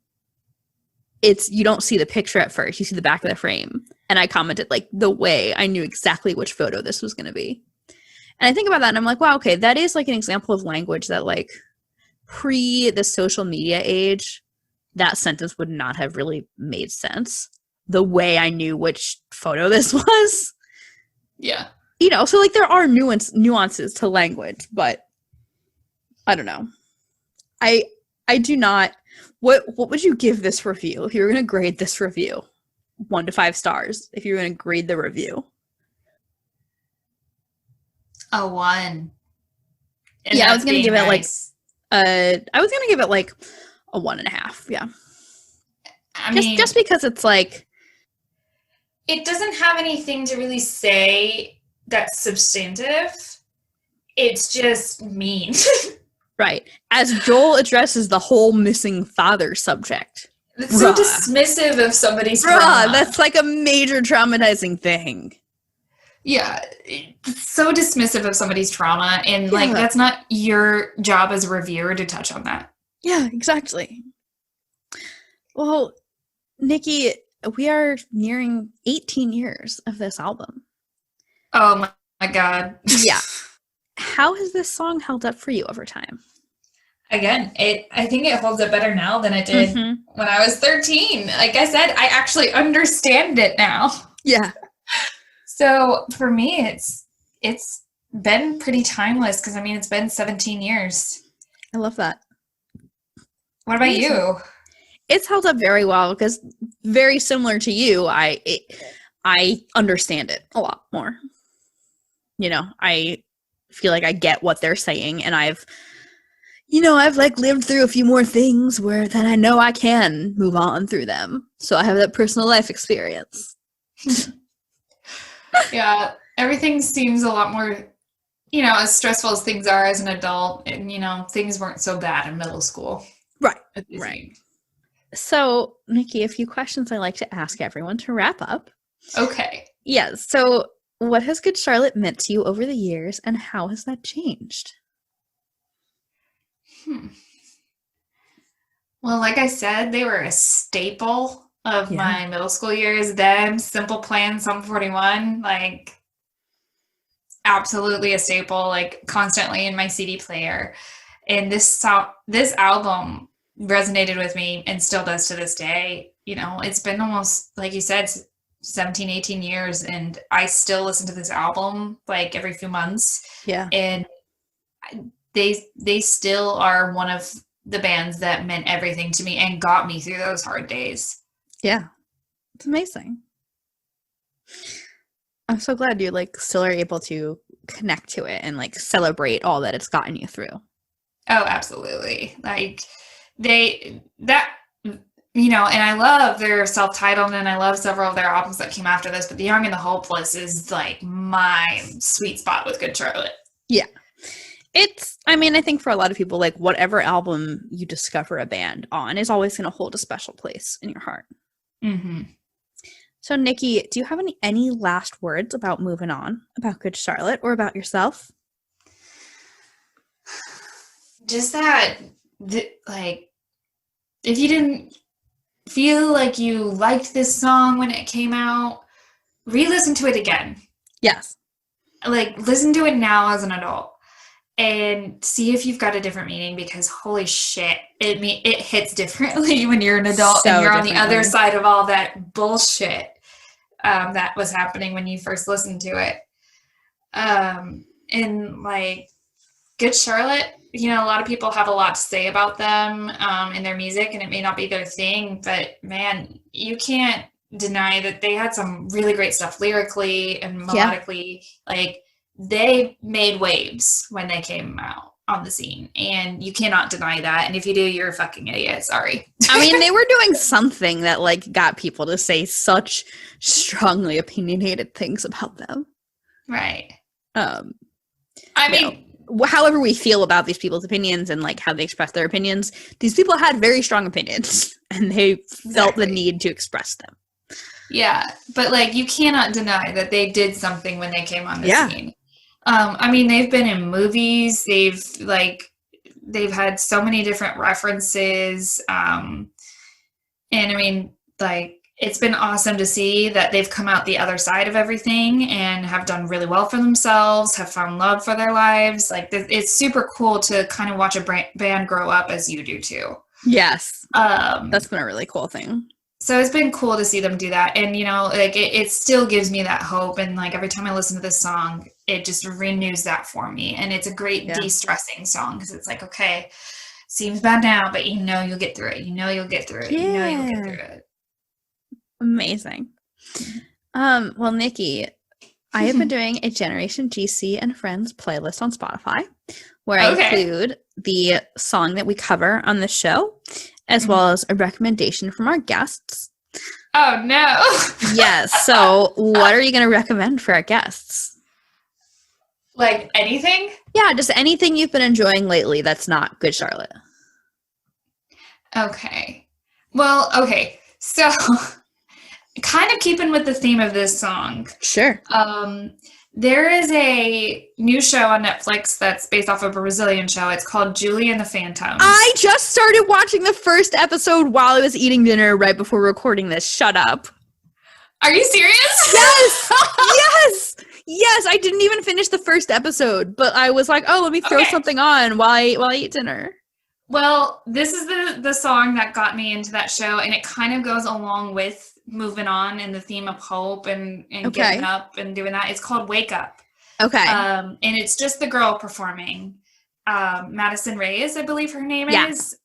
it's, you don't see the picture at first, you see the back of the frame." And I commented like, "The way I knew exactly which photo this was going to be." And I think about that and I'm like, wow, okay, that is like an example of language that like pre the social media age, that sentence would not have really made sense. The way I knew which photo this was. Yeah. You know, so like there are nuances to language, but I don't know. I do not. What would you give this review if you were going to grade this review? 1 to 5 stars. If you were going to grade the review, A 1. And yeah, I was going to give nice. it like I was going to give it like a 1.5. Yeah, I mean, just because it's like, it doesn't have anything to really say that's substantive. It's just mean. right, as Joel addresses the whole missing father subject. It's so dismissive of somebody's Bruh, trauma. that's like a major traumatizing thing. Yeah, it's so dismissive of somebody's trauma, and like that's not your job as a reviewer to touch on that. Yeah, exactly. Well, Nikki, we are nearing 18 years of this album. Oh my God. Yeah. How has this song held up for you over time? Again, I think it holds up better now than it did when I was 13. Like I said, I actually understand it now. Yeah. So for me, it's been pretty timeless because I mean it's been 17 years. I love that. What about you? It's held up very well because, very similar to you, I understand it a lot more. You know, I feel like I get what they're saying, and I've like lived through a few more things where then I know I can move on through them. So I have that personal life experience. Yeah, everything seems a lot more, you know, as stressful as things are as an adult, and you know, things weren't so bad in middle school. Right. Right. So, Nikki, a few questions I like to ask everyone to wrap up. Okay. Yes. So, what has Good Charlotte meant to you over the years, and how has that changed? Well, like I said, they were a staple of my middle school years. Them, Simple Plan, Sum 41, like absolutely a staple, like constantly in my CD player. And this album resonated with me and still does to this day. You know, it's been almost, like you said, 17, 18 years, and I still listen to this album like every few months. Yeah. And they still are one of the bands that meant everything to me and got me through those hard days. Yeah. It's amazing. I'm so glad you like still are able to connect to it and like celebrate all that it's gotten you through. Oh, absolutely. Like you know, and I love their self-titled, and I love several of their albums that came after this, but The Young and the Hopeless is like my sweet spot with Good Charlotte. Yeah. I think for a lot of people, like whatever album you discover a band on is always going to hold a special place in your heart. Mm-hmm. So, Nikki, do you have any last words about Moving On, about Good Charlotte, or about yourself? Just that, like, if you didn't feel like you liked this song when it came out, re-listen to it again. Yes. Like, listen to it now as an adult and see if you've got a different meaning, because holy shit, it hits differently when you're an adult and you're on the other side of all that bullshit that was happening when you first listened to it. And like Good Charlotte, you know, a lot of people have a lot to say about them in their music, and it may not be their thing, but man, you can't deny that they had some really great stuff lyrically and melodically. Like, they made waves when they came out on the scene, and you cannot deny that. And if you do, you're a fucking idiot. Sorry. I mean, they were doing something that like got people to say such strongly opinionated things about them. Right. I mean, however we feel about these people's opinions and like how they express their opinions, these people had very strong opinions, and they felt the need to express them. Yeah, but like you cannot deny that they did something when they came on the scene. I mean, they've been in movies. They've had so many different references. And I mean, like, it's been awesome to see that they've come out the other side of everything and have done really well for themselves, have found love for their lives. Like, it's super cool to kind of watch a band grow up as you do too. Yes. That's been a really cool thing. So it's been cool to see them do that. And, you know, like it still gives me that hope. And like every time I listen to this song, it just renews that for me. And it's a great de-stressing song, because it's like, okay, seems bad now, but you know you'll get through it. You know you'll get through it. You know you'll get through it. Amazing. Well, Nikki, I have been doing a Generation GC and Friends playlist on Spotify where I include the song that we cover on the show, as well as a recommendation from our guests. Oh, no. Yes. So what are you going to recommend for our guests? Like anything? Yeah, just anything you've been enjoying lately that's not Good Charlotte. Okay. Well, okay. So kind of keeping with the theme of this song. Sure. There is a new show on Netflix that's based off of a Brazilian show. It's called Julie and the Phantoms. I just started watching the first episode while I was eating dinner right before recording this. Shut up. Are you serious? Yes! Yes! Yes, I didn't even finish the first episode, but I was like, oh, let me throw something on while I eat dinner. Well, this is the song that got me into that show, and it kind of goes along with Moving On and the theme of hope and getting up and doing that. It's called Wake Up. Okay. And it's just the girl performing. Madison Reyes, I believe her name is.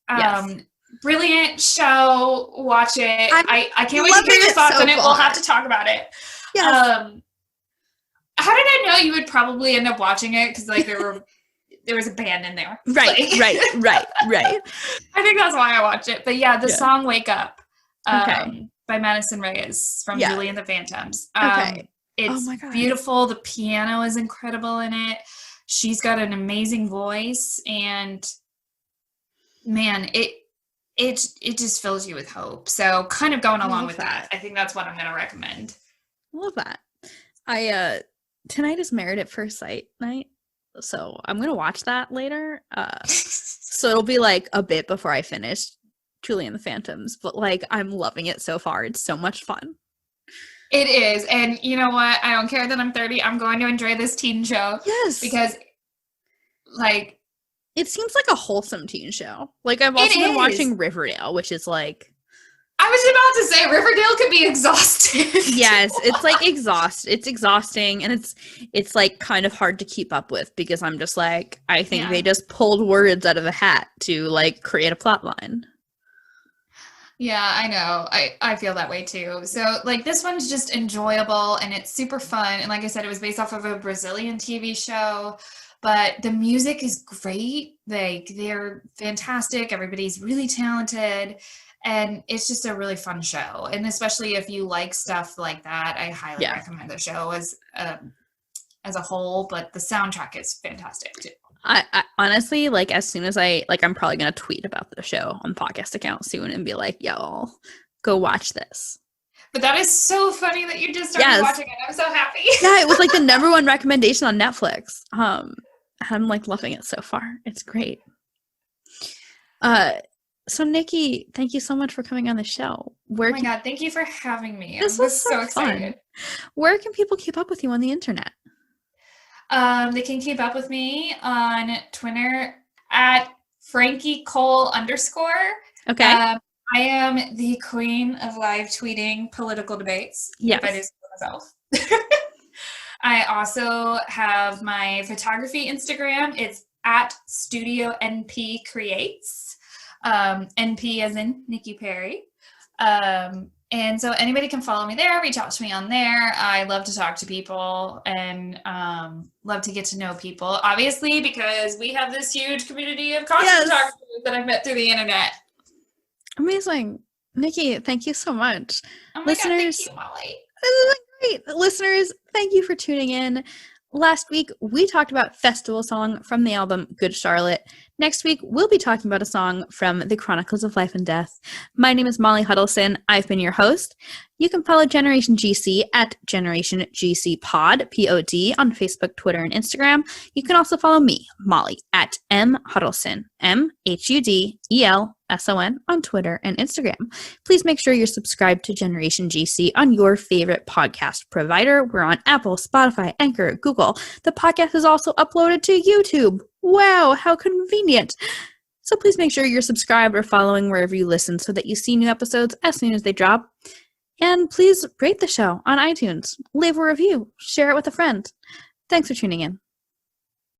Brilliant show. Watch it. I can't wait to hear your thoughts on it. We'll have to talk about it. Yes. How did I know you would probably end up watching it? Because like there was a band in there. Right. I think that's why I watched it. But yeah, the song Wake Up. By Madison Reyes from Julie and the Phantoms. It's beautiful. The piano is incredible in it. She's got an amazing voice, and man, it just fills you with hope. So kind of going along with that, I think that's what I'm going to recommend. I love that. Tonight is Married at First Sight night, so I'm going to watch that later. So it'll be like a bit before I finish Julie and the Phantoms, but like I'm loving it so far. It's so much fun. It is. And you know what? I don't care that I'm 30. I'm going to enjoy this teen show. Yes. Because, like, it seems like a wholesome teen show. Like, I've also been watching Riverdale, which is like... I was about to say, Riverdale could be exhausting. Yes, it's like it's exhausting, and it's like kind of hard to keep up with because I'm just like, I think they just pulled words out of a hat to like create a plot line. Yeah, I know. I feel that way too. So like this one's just enjoyable and it's super fun. And like I said, it was based off of a Brazilian TV show, but the music is great. Like they're fantastic. Everybody's really talented. And it's just a really fun show. And especially if you like stuff like that, I highly recommend the show as a whole, but the soundtrack is fantastic too. I honestly, like, as soon as I'm probably going to tweet about the show on podcast account soon and be like, yo, go watch this. But that is so funny that you just started watching it. I'm so happy. Yeah, it was like the #1 recommendation on Netflix. I'm like loving it so far. It's great. So Nikki, thank you so much for coming on the show. Oh my God, thank you for having me. This was so excited. Where can people keep up with you on the internet? They can keep up with me on Twitter at @FrankieCole_. Okay. I am the queen of live tweeting political debates. Yes. If I do so myself. I also have my photography Instagram. It's @StudioNPCreates. NP as in Nicky Parry. And so anybody can follow me there, reach out to me on there. I love to talk to people and love to get to know people, obviously, because we have this huge community of content photographers that I've met through the internet. Amazing. Nikki, thank you so much. Oh my Listeners, God, thank you, Molly. This is great. Listeners, thank you for tuning in. Last week, we talked about festival song from the album Good Charlotte. Next week, we'll be talking about a song from the Chronicles of Life and Death. My name is Molly Hudelson. I've been your host. You can follow Generation GC at Generation GC Pod, P-O-D, on Facebook, Twitter, and Instagram. You can also follow me, Molly, at M Hudelson, MHUDELSON, on Twitter and Instagram. Please make sure you're subscribed to Generation GC on your favorite podcast provider. We're on Apple, Spotify, Anchor, Google. The podcast is also uploaded to YouTube. Wow, how convenient. So please make sure you're subscribed or following wherever you listen so that you see new episodes as soon as they drop. And please rate the show on iTunes, leave a review, share it with a friend. Thanks for tuning in.